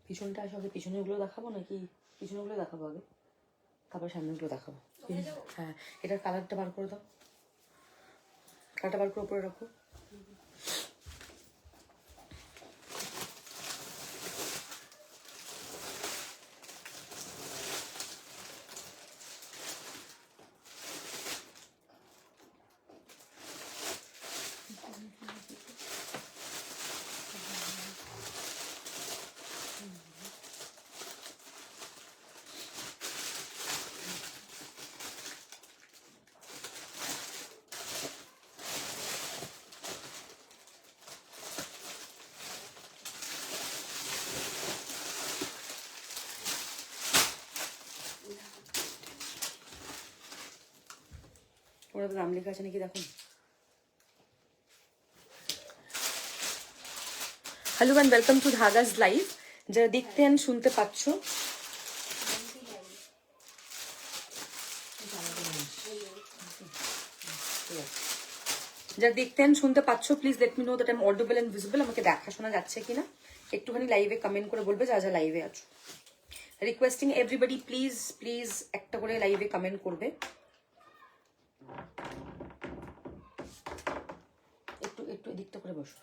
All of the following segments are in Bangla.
পিছনটা আসলে পিছনেগুলো দেখাবো নাকি পিছনেগুলো দেখাবো আগে, তারপর সামনেগুলো দেখাবো? হ্যাঁ, এটার কালারটা বার করে দাও, কালারটা বার করে উপরে রাখো। ওরা তো নাম লেখা আছে নাকি দেখুন। Hello and welcome to Dhagas live. যারা দেখতে অ্যান্ড শুনতে পাচ্ছ, যারা দেখতে অ্যান্ড শুনতে পাচ্ছ, please let me know that I am audible and visible. আমাকে দেখা শোনা যাচ্ছে কিনা একটুখানি লাইভে কমেন্ট করে বলবে, যা যা লাইভে আছো। রিকোয়েস্টিং এভরিবডি, প্লিজ প্লিজ একটা করে লাইভে কমেন্ট করবে। একটু একটু এদিকটা করে বসো।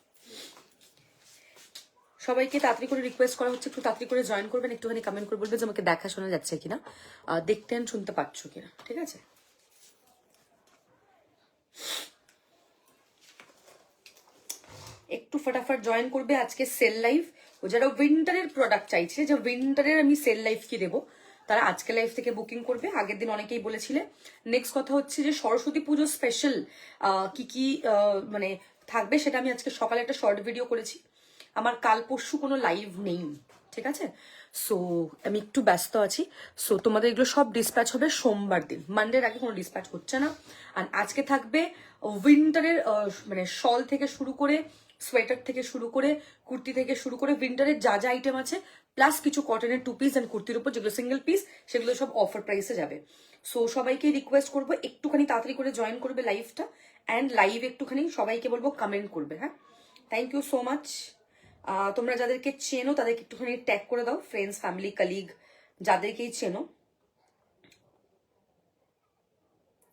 সবাইকে তাড়াতাড়ি করে রিকোয়েস্ট করা হচ্ছে, একটু তাড়াতাড়ি করে জয়েন করবেন, একটুখানি কমেন্ট করে বলবে যে আমাকে দেখা শোনা যাচ্ছে কিনা, দেখতে অ্যান্ড শুনতে পাচ্ছ কিনা, ঠিক আছে? একটু ফটাফট জয়েন করবে। আজকে সেল লাইভ, ও যারা উইন্টারের প্রোডাক্ট চাইছে, যে উইন্টারের আমি সেল লাইভ কি দেবো, তারা আজকে লাইভ থেকে বুকিং করবে। আগের দিন অনেকেই বলেছিলে। নেক্সট কথা হচ্ছে যে সরস্বতী পুজো স্পেশাল কি কি মানে থাকবে, সেটা আমি আজকে সকালে একটা শর্ট ভিডিও করেছি। আমার কাল পরশু কোনো লাইভ নেই, ঠিক আছে? সো আমি একটু ব্যস্ত আছি। সো তোমাদের এগুলো সব ডিসপ্যাচ হবে সোমবার দিন, মানডের আগে কোনো ডিসপ্যাচ হচ্ছে না। আর আজকে থাকবে উইন্টারের মানে শল থেকে শুরু করে, সোয়েটার থেকে শুরু করে, কুর্তি থেকে শুরু করে, উইন্টারের যা যা আইটেম আছে, প্লাস কিছু কটনের 2 পিস অ্যান্ড কুর্তির উপর যেগুলো সিঙ্গেল পিস, সেগুলো সব অফার প্রাইসে যাবে। সো সবাইকে রিকোয়েস্ট করবো একটুখানি তাড়াতাড়ি করে জয়েন করবে লাইভটা, অ্যান্ড লাইভ একটুখানি সবাইকে বলবো কমেন্ট করবে। হ্যাঁ, থ্যাংক ইউ সো মাচ। তোমরা যাদেরকে চেনো তাদেরকে একটুখানি ট্যাগ করে দাও, ফ্রেন্ডস, ফ্যামিলি, কলিগ, যাদেরকেই চেনো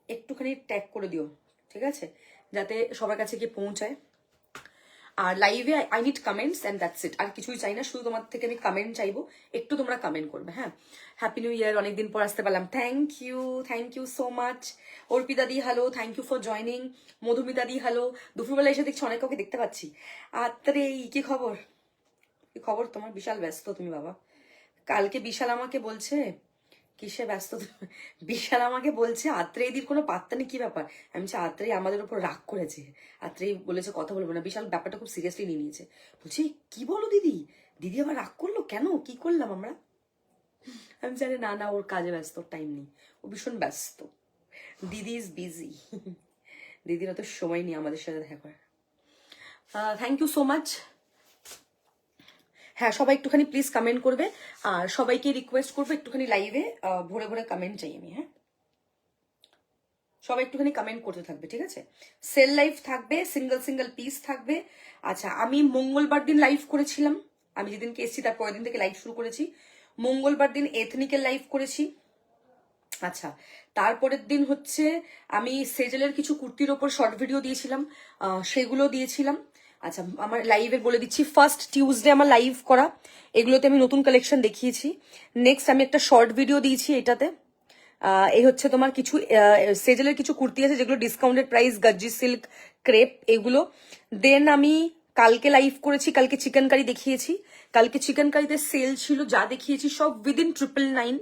একটুখানি ট্যাগ করে দিও, ঠিক আছে? যাতে সবার কাছে গিয়ে পৌঁছায়। আর লাইভে I need comments and that's it. আর কিছুই চাই না, শুধু তোমার থেকে আমি কমেন্ট চাইবো, একটু তোমরা কমেন্ট করবে। হ্যাঁ, হ্যাপি নিউ ইয়ার, অনেকদিন পর আসতে পারলাম। Thank you so much. Arpita দি hello, thank you for joining. Madhumita দি হ্যালো। দুপুরবেলা এসে দেখছি অনেক কাউকে দেখতে পাচ্ছি। আরে কি খবর, কি খবর তোমার? বিশাল ব্যস্ত তুমি বাবা। কালকে বিশাল আমাকে বলছে, কিসে ব্যস্ত তুমি? বিশাল আমাকে বলছে আত্রেয়দির কোনো পাত্তা নেই, কি ব্যাপার? আমি বলছি আত্রেয় আমাদের উপর রাগ করেছে, আত্রেয় বলেছে কথা বলবো না। বিশাল ব্যাপারটা খুব সিরিয়াসলি নিয়ে নিয়েছে, বলছি কি বলো দিদি, দিদি আবার রাগ করলো কেন, কি করলাম আমরা? আমি জানি না না, ওর কাজে ব্যস্ত, টাইম নেই, ও ভীষণ ব্যস্ত। দিদি ইজ বিজি, দিদির অত সময় নেই আমাদের সাথে দেখা করার। Thank you so much. হ্যাঁ, সবাই একটুখানি প্লিজ কমেন্ট করবে, আর সবাইকে রিকোয়েস্ট করবো একটুখানি লাইভে ভরে ভরে কমেন্ট চাই আমি। হ্যাঁ, সবাই একটুখানি কমেন্ট করতে থাকবে, ঠিক আছে? সেল লাইভ থাকবে, সিঙ্গেল সিঙ্গেল পিস থাকবে। আচ্ছা, আমি মঙ্গলবার দিন লাইভ করেছিলাম, আমি যেদিনকে এসেছি তার পরের দিন থেকে লাইভ শুরু করেছি। মঙ্গলবার দিন এথনিকের লাইভ করেছি। আচ্ছা, তারপরের দিন হচ্ছে আমি সেজেলের কিছু কুর্তির ওপর শর্ট ভিডিও দিয়েছিলাম, সেগুলো দিয়েছিলাম। আচ্ছা, আমার লাইভে বলে দিচ্ছি, ফার্স্ট টিউসডে আমার লাইভ করা, এগুলোতে আমি নতুন কালেকশন দেখিয়েছি। নেক্সট আমি একটা শর্ট ভিডিও দিয়েছি এটাতে। এই হচ্ছে তোমার কিছু সেজেলের কিছু কুর্তি আছে যেগুলো ডিসকাউন্টেড প্রাইস, গাজ্জি সিল্ক, ক্রেপ, এগুলো। দেন আমি কালকে লাইভ করেছি, কালকে চিকেন কারি দেখিয়েছি। কালকে চিকেন কারিতে সেল ছিল, যা দেখিয়েছি সব উইদিন 999।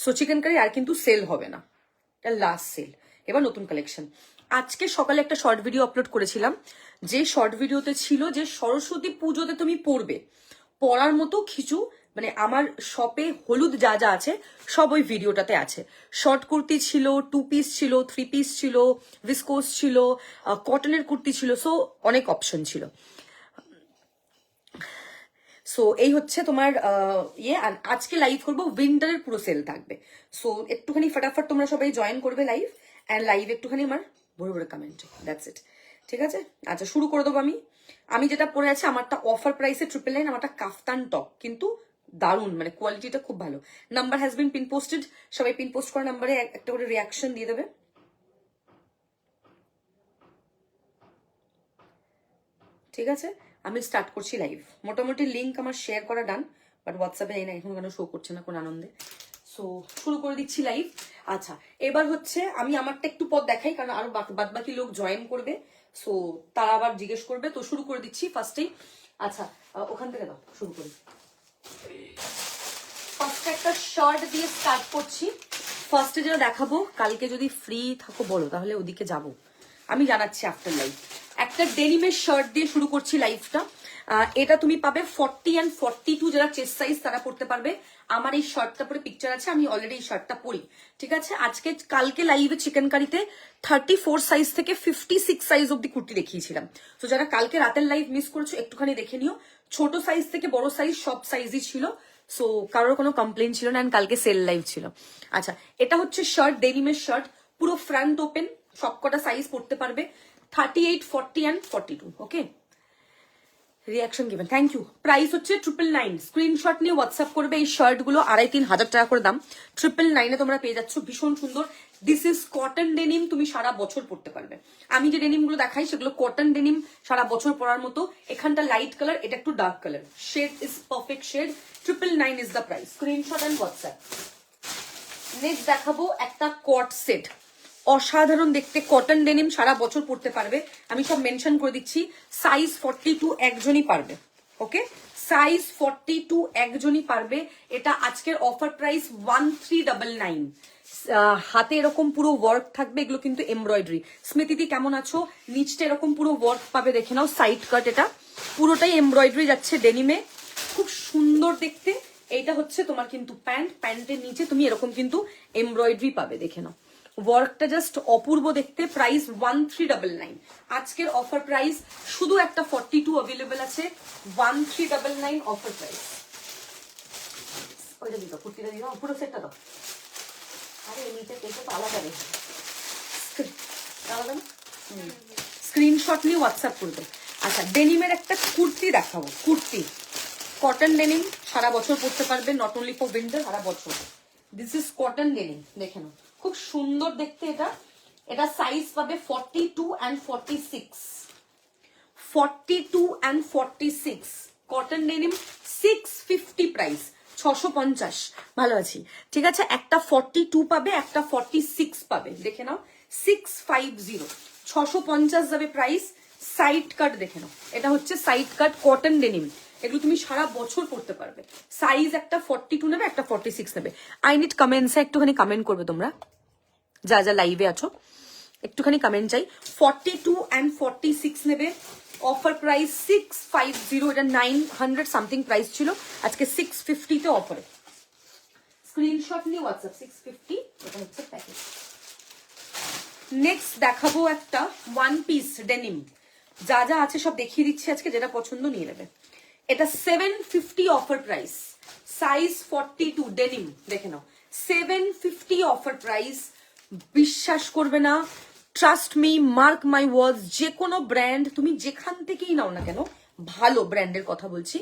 সো চিকেন কারি আর কিন্তু সেল হবে না, এটা লাস্ট সেল, এবার নতুন কালেকশন। আজকে সকালে একটা শর্ট ভিডিও আপলোড করেছিলাম, যে শর্ট ভিডিওতে ছিল যে সরস্বতী পুজোতে তুমি পরবে, পরার মতো কিছু, মানে আমার শপে হলুদ যা যা আছে সব ওই ভিডিওটাতে আছে। শর্ট কুর্তি ছিল, 2 পিস ছিল, 3 পিস ছিল, ভিসকোস ছিল, কটনের কুর্তি ছিল, সো অনেক অপশন ছিল। সো এই হচ্ছে তোমার ইয়ে। আর আজকে লাইভ করবো, উইন্টারের পুরো সেল থাকবে। সো একটুখানি ফটাফট তোমরা সবাই জয়েন করবে লাইভ, অ্যান্ড লাইভ একটুখানি আমার ভরে ভরে কমেন্ট, দ্যাটস ইট, ঠিক আছে? আচ্ছা, শুরু করে দেবো। আমি যেটা পরে আছি, আমারটা অফার প্রাইসে 999, আমারটা কাফতান টপ, কিন্তু দারুণ, মানে কোয়ালিটিটা খুব ভালো। Number has been pin posted, সবাই পিন পোস্ট করা নাম্বারে একটা করে রিয়াকশন দিয়ে দেবে। ঠিক আছে, আমি স্টার্ট করছি লাইভ। মোটামুটি লিঙ্ক আমার শেয়ার করা ডান, বাট হোয়াটসঅ্যাপে এই না, এখন কেন শো করছে না কোন আনন্দে। সো শুরু করে দিচ্ছি লাইভ। আচ্ছা, এবার হচ্ছে আমি আমারটা একটু পর দেখাই, কারণ আরো বাদ বাকি লোক জয়েন করবে, সো তারা আবার জিজ্ঞেস করবে। তো শুরু করে দিচ্ছি ফার্স্টেই। আচ্ছা, ওখান থেকে দাও, শুরু করি। ফার্স্টে একটা শার্ট দিয়ে স্টার্ট করছি। ফার্স্টে যেটা দেখাবো, কালকে যদি ফ্রি থাকো বলো, তাহলে ওদিকে যাব, আমি জানাচ্ছি আফটার লাইভ। একটা ডেনিমের শার্ট দিয়ে শুরু করছি লাইভটা। এটা তুমি পাবে 40 and 42, যারা চেস্ট সাইজ তারা পড়তে পারবে। আমার এই শার্টটা পরে পিকচার আছে, আমি অলরেডি এই শার্টটা পরি। ঠিক আছে, আজকে কালকে লাইভে চিকেন কারিতে 34 সাইজ থেকে 56 সাইজ অব্দি কুর্তি দেখিয়েছিলাম। তো যারা কালকে রাতের লাইভ মিস করছো, একটুখানি দেখে নিও। ছোট সাইজ থেকে বড় সাইজ সব সাইজই ছিল, সো কারোর কোনো কমপ্লেন ছিল না। কালকে সেল লাইভ ছিল। আচ্ছা, এটা হচ্ছে শার্ট, ডেনিমের শার্ট, পুরো ফ্রন্ট ওপেন, সবকটা সাইজ পড়তে পারবে। 38, 40 and 42। Okay, reaction given, thank you. Price হচ্ছে 999। স্ক্রিনশট নিয়ে হোয়াটসঅ্যাপ করবে। এই শার্ট গুলো 2,500-3,000 টাকা করে দাম। 999-এ তোমরা পেয়ে যাচ্ছ, ভীষণ সুন্দর। দিস ইজ কটন ডেনিম, তুমি সারা বছর পড়তে পারবে। আমি যে ডেনিম গুলো দেখাই সেগুলো কটন ডেনিম, সারা বছর পরার মতো। এখানটা লাইট কালার, এটা একটু dark colour, shade is perfect shade. 999 is the price. Screenshot and WhatsApp. Next দেখাবো একটা কট সেট, অসাধারণ দেখতে, কটন ডেনিম, সারা বছর পড়তে পারবে। আমি সব মেনশন করে দিচ্ছি। সাইজ 42 একজনই পারবে। ওকে, সাইজ 42 একজনই পারবে। এটা আজকের অফার প্রাইস 1399। হাতে এরকম পুরো ওয়ার্ক থাকবে, এগুলো কিন্তু এমব্রয়ডারি। স্মৃতিদি কেমন আছো? নিচটা এরকম পুরো ওয়ার্ক পাবে, দেখে নাও। সাইড কাট, এটা পুরোটাই এমব্রয়ডারি যাচ্ছে ডেনিমে, খুব সুন্দর দেখতে। এইটা হচ্ছে তোমার কিন্তু প্যান্ট, প্যান্টের নিচে তুমি এরকম কিন্তু এমব্রয়ডারি পাবে, দেখে নাও। ওয়ার্কটা জাস্ট অপূর্ব দেখতে। প্রাইস 1399। আজকের অফার প্রাইস, শুধু একটা 42 অ্যাভেলেবেল আছে। 1399 অফার প্রাইস। ওইটা দিও, কুর্তিটা দিও, পুরো সেটটা দাও। আরে নিচে কেটে তো আলাদা রেখে আলাদা না। স্ক্রিনশট নিয়ে হোয়াটসঅ্যাপ করবে। আচ্ছা, ডেনিমের একটা কুর্তি দেখাবো। কুর্তি কটন ডেনিম, সারা বছর পড়তে পারবে, নট অনলি ফর উইন্টার, সারা বছর। দিস ইজ কটন ডেনিম, দেখে নাও, খুব সুন্দর দেখতে। এটা সাইজ পাবে 42 and 46। 42 and 46 cotton denim, 650 price, 650। ভালো আছি, ঠিক আছে। একটা 42 পাবে, একটা 46 পাবে, দেখে নাও। 650, 650 যাবে প্রাইস। সাইড কাট দেখে নাও, এটা হচ্ছে সাইড কাট কটন ডেনিম। এগুলো তুমি সারা বছর পড়তে পারবে। সাইজ একটা 42 নেবে, একটা 46 নেবে। আই নিড কমেন্টসে একটুখানি কমেন্ট করবে তোমরা, যা যা লাইভে আছো, একটুখানি কমেন্ট চাই। 42 and 46 নেবে। Offer price 650। এটা 900 সামথিং প্রাইস ছিল, আজকে 650-তে অফারে। স্ক্রিনশট নিয়ে হোয়াটসঅ্যাপ। 650, এটা হচ্ছে প্যাকেজ। নেক্সট দেখাবো একটা ওয়ান পিস ডেনিম। যা যা আছে সব দেখিয়ে দিচ্ছি আজকে, যেটা পছন্দ নিয়ে নেবে। এটা 750 অফার প্রাইস, সাইজ 42 ডেনিম, দেখে নাও। 750 অফার প্রাইস। বিশ্বাস করবে না, ট্রাস্ট মি, মার্ক মাই ওয়ার্ডস, যে কোনো ব্র্যান্ড তুমি যেখান থেকেই নাও না কেন, ভালো ব্র্যান্ডের কথা বলছি,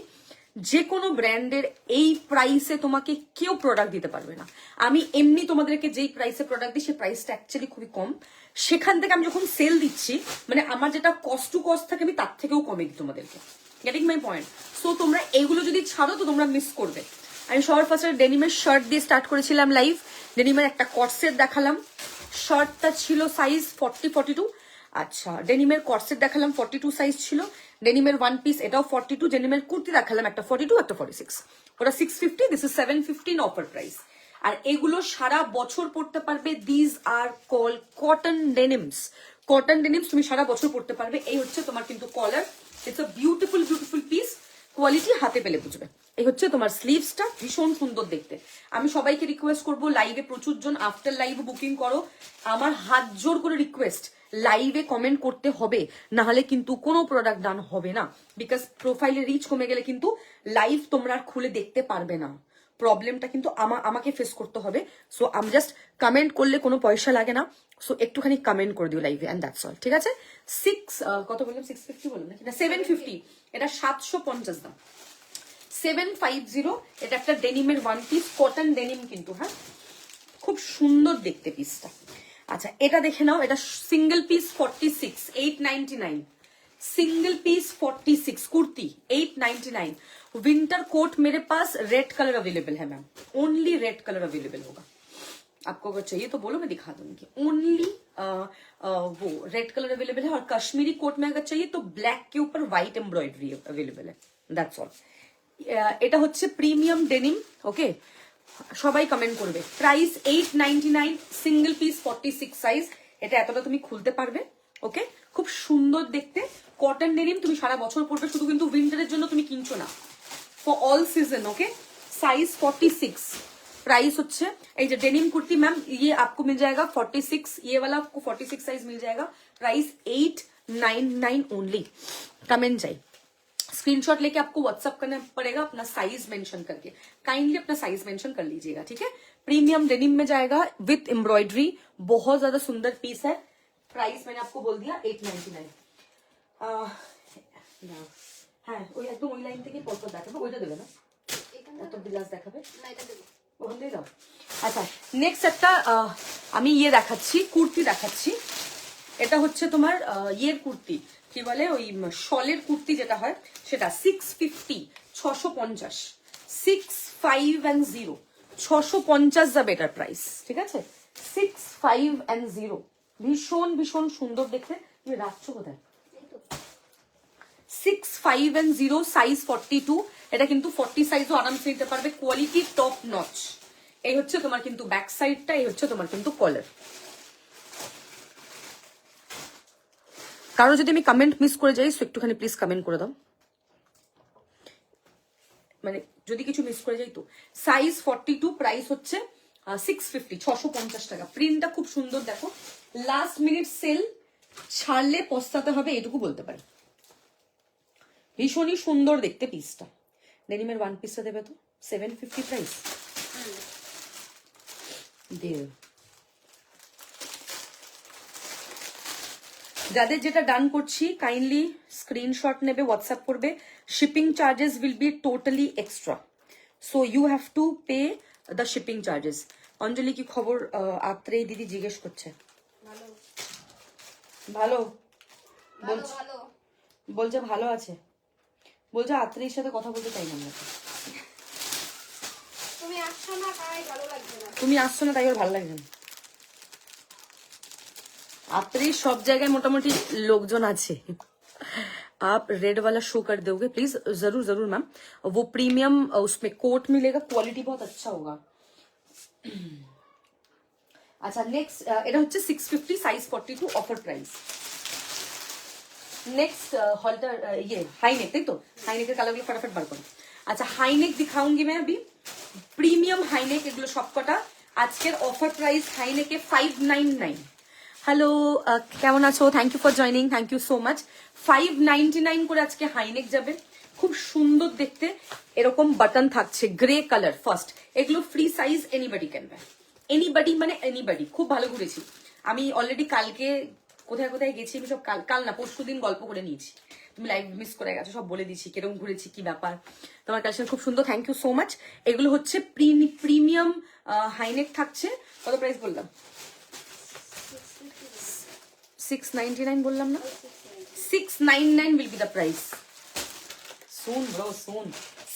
যে কোনো ব্র্যান্ডের এই প্রাইসে তোমাকে কেউ প্রোডাক্ট দিতে পারবে না। আমি এমনি তোমাদেরকে যেই প্রাইসে প্রোডাক্ট দিই, সেই প্রাইসটা অ্যাকচুয়ালি খুবই কম। সেখান থেকে আমি যখন সেল দিচ্ছি, মানে আমার যেটা কস্ট টু কস্ট থাকে, আমি তার থেকেও কমে দিই তোমাদেরকে। Getting my point? সো তোমরা এইগুলো যদি ছাড়ো তো তোমরা মিস করবে। আমি সবার ফার্স্টে ডেনিমের শার্ট দিয়ে স্টার্ট করেছিলাম লাইভ। ডেনিমের একটা কটসেট দেখালাম, শার্টটা ছিল সাইজ 40, 42। আচ্ছা, ডেনিমের কটসেট দেখালাম, 42 সাইজ ছিল। ডেনিমের ওয়ান পিস, এটাও 42। ডেনিমের কুর্তি দেখালাম, একটা 42, একটা 46। ওটা 650, দিস ইজ 715 অফার প্রাইস। আর এগুলো সারা বছর পড়তে পারবে। These are called cotton denims. Cotton denims তুমি সারা বছর পড়তে পারবে। এই হচ্ছে তোমার কিন্তু collar, it's a beautiful beautiful piece. Quality হাতে পেলে বুঝবে। এই হচ্ছে তোমার স্লিভসটা, ভীষণ সুন্দর দেখতে। আমি সবাইকে রিকোয়েস্ট করবো, লাইভে প্রচুর জন আফটার লাইভ বুকিং করো। আমার হাত জোর করে রিকোয়েস্ট, লাইভে কমেন্ট করতে হবে, না হলে কিন্তু কোনো প্রোডাক্ট ডান হবে না। বিকজ প্রোফাইলে রিচ কমে গেলে কিন্তু লাইভ তোমরা আর খুলে দেখতে পারবে না। প্রবলেমটা কিন্তু আমাকে ফেস করতে হবে। সো আমি জাস্ট কমেন্ট করলে কোনো পয়সা লাগে না। সো একটুখানি কমেন্ট করে দিও লাইভে, এন্ড দ্যাটস অল। ঠিক আছে। কত বললাম? 650 বললাম নাকি না? 750। এটা 750 দাম। 750, এটা একটা ডেনিমের ওয়ান পিস, কটন ডেনিম কিন্তু, হ্যাঁ খুব সুন্দর দেখতে পিসটা। আচ্ছা এটা দেখে নাও, এটা single piece 46, 899, single piece 46 kurti 899। Winter coat मेरे पास रेड कलर अवेलेबल है ma'am, only red colour available होगा। आपको अगर चाहिए तो बोलो, मैं दिखा दूंगी। ओनली वो रेड कलर अवेलेबल है, और कश्मीरी कोट में अगर चाहिए तो ब्लैक के ऊपर व्हाइट एम्ब्रॉयडरी अवेलेबल है, दैट्स ऑल। এটা হচ্ছে প্রিমিয়াম ডেনিম, ওকে সবাই কমেন্ট করবে। Price 899, single piece 46 size. এটা এতটা তুমি খুলতে পারবে, ওকে খুব সুন্দর দেখতে কটন ডেনিম, তুমি সারা বছর পরবে, শুধু কিন্তু উইন্টারের জন্য তুমি কিনছো না, for all season, okay size 46। Price হচ্ছে এই যে ডেনিম কুর্তি मैम, ये आपको मिल जाएगा 46, ये वाला आपको 46 साइज मिल जाएगा। Price 899 only. कमेंट चाहिए, स्क्रीनशॉट लेके आपको व्हाट्सअप करना पड़ेगा अपना साइज मेंशन करके, काइंडली अपना साइज मेंशन कर लीजिएगा, ठीक है। प्रीमियम डेनिम में जाएगा विथ एम्ब्रॉयडरी, बहुत ज्यादा सुंदर पीस है। प्राइस मैंने आपको बोल दिया 899। হ্যাঁ ওই একদম ওই লাইন থেকে পরপর দেখাবে, ওইটা দেবে না, এত বিলাস দেখাবে না, এটা দেবো, ওখান থেকে দাও। আচ্ছা নেক্সট একটা আমি ইয়ে দেখাচ্ছি, কুর্তি দেখাচ্ছি। এটা হচ্ছে তোমার ইয়ের কুর্তি, কি বলে ওই শলের কুর্তি যেটা হয় সেটা 650, 650, 650, 650 যা বেটার প্রাইস, ঠিক আছে। 650 ভীষণ ভীষণ সুন্দর দেখতে। তুমি রাখছো কোথায়? 650 সাইজ 42, এটা কিন্তু 40 সাইজও আরামসে নিতে পারবে, কোয়ালিটি টপ নচ। এই হচ্ছে তোমার কিন্তু ব্যাক সাইডটা, এই হচ্ছে তোমার কিন্তু কলার। কারো যদি আমি কমেন্ট মিস করে যাই একটুখানি প্লিজ কমেন্ট করে দাও, মানে যদি কিছু মিস করে যাই তো। সাইজ 42, প্রাইস হচ্ছে 650, 650 টাকা। প্রিন্টটা খুব সুন্দর দেখো, লাস্ট মিনিট সেল, ছাড়লে পস্তাতে হবে এটুকু বলতে পারি। ভীষণই সুন্দর দেখতে পিসটা। ডেনিমের ওয়ান পিসটা দেবে তো, 750 প্রাইস দিয়ে। যাদের যেটা ডান করছি কাইন্ডলি স্ক্রিনশট নেবে, হোয়াটসঅ্যাপ করবে। Shipping charges will be totally extra, so you have to pay the shipping charges. Anjali কি খবর? আত্রেই দিদি জিজ্ঞেস করছে। ভালো বলছে, ভালো আছে বলছে, আত্রের সাথে কথা বলতে চাই না। তুমি আসছো না তাই ওর ভালো লাগছে না। আত্রের সব জায়গায় মোটামুটি লোকজন আছে। आप रेड वाला शो कर दोगे प्लीज? जरूर जरूर मैम, वो प्रीमियम उसमें कोट मिलेगा, क्वालिटी बहुत अच्छा होगा। अच्छा नेक्स्ट এটা হচ্ছে 650 size 42 offer price. Next halter ये हाईनेक, তাই তো হাইনেকের কালারগুলো फटाफट বার করো। আচ্ছা হাইনেক दिखाऊंगी मैं अभी, প্রিমিয়াম হাইনেক এগুলো সবকটা। আজকের অফার প্রাইস হাইনেকে 599। হ্যালো কেমন আছো? Thank you for joining, thank you so much. 599 করে আজকে হাইনেক যাবে, খুব সুন্দর দেখতে। এরকম বাটন থাকছে, গ্রে কালার ফার্স্ট। এগুলো free size, anybody can wear, anybody মানে এনিবডি। খুব ভালো ঘুরেছি আমি অলরেডি, কালকে কোথায় কোথায় গেছি আমি সব কাল না পরশু দিন গল্প করে নিয়েছি। তুমি লাইভ মিস করে গেছো, সব বলে দিচ্ছি কিরকম ঘুরেছি, কি ব্যাপার। তোমার কালেকশন খুব সুন্দর, থ্যাংক ইউ সো মাচ। এগুলো হচ্ছে প্রিমিয়াম হাইনেক থাকছে। কত প্রাইস বললাম? 699 বললাম না? 699 will be the price. Soon bro, soon.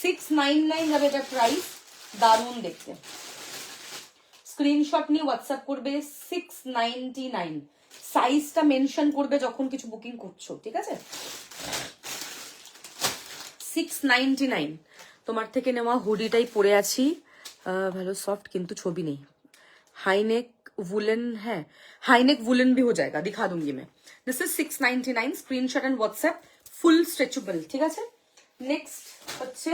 699 যাবে এটা প্রাইস, দারুণ দেখতে। স্ক্রিনশট নিয়ে হোয়াটসঅ্যাপ করবে 699, সাইজটা মেনশন করবে যখন কিছু বুকিং করছো, ঠিক আছে। 699। তোমার থেকে নেওয়া হুডিটাই পরে আছি, ভালো সফট কিন্তু ছবি নেই। हाईनेक वुलन है, हाईनेक वुलन भी हो जाएगा, दिखा दूंगी मैं। This is 699, screenshot and WhatsApp, full stretchable, ঠিক আছে। নেক্সট হচ্ছে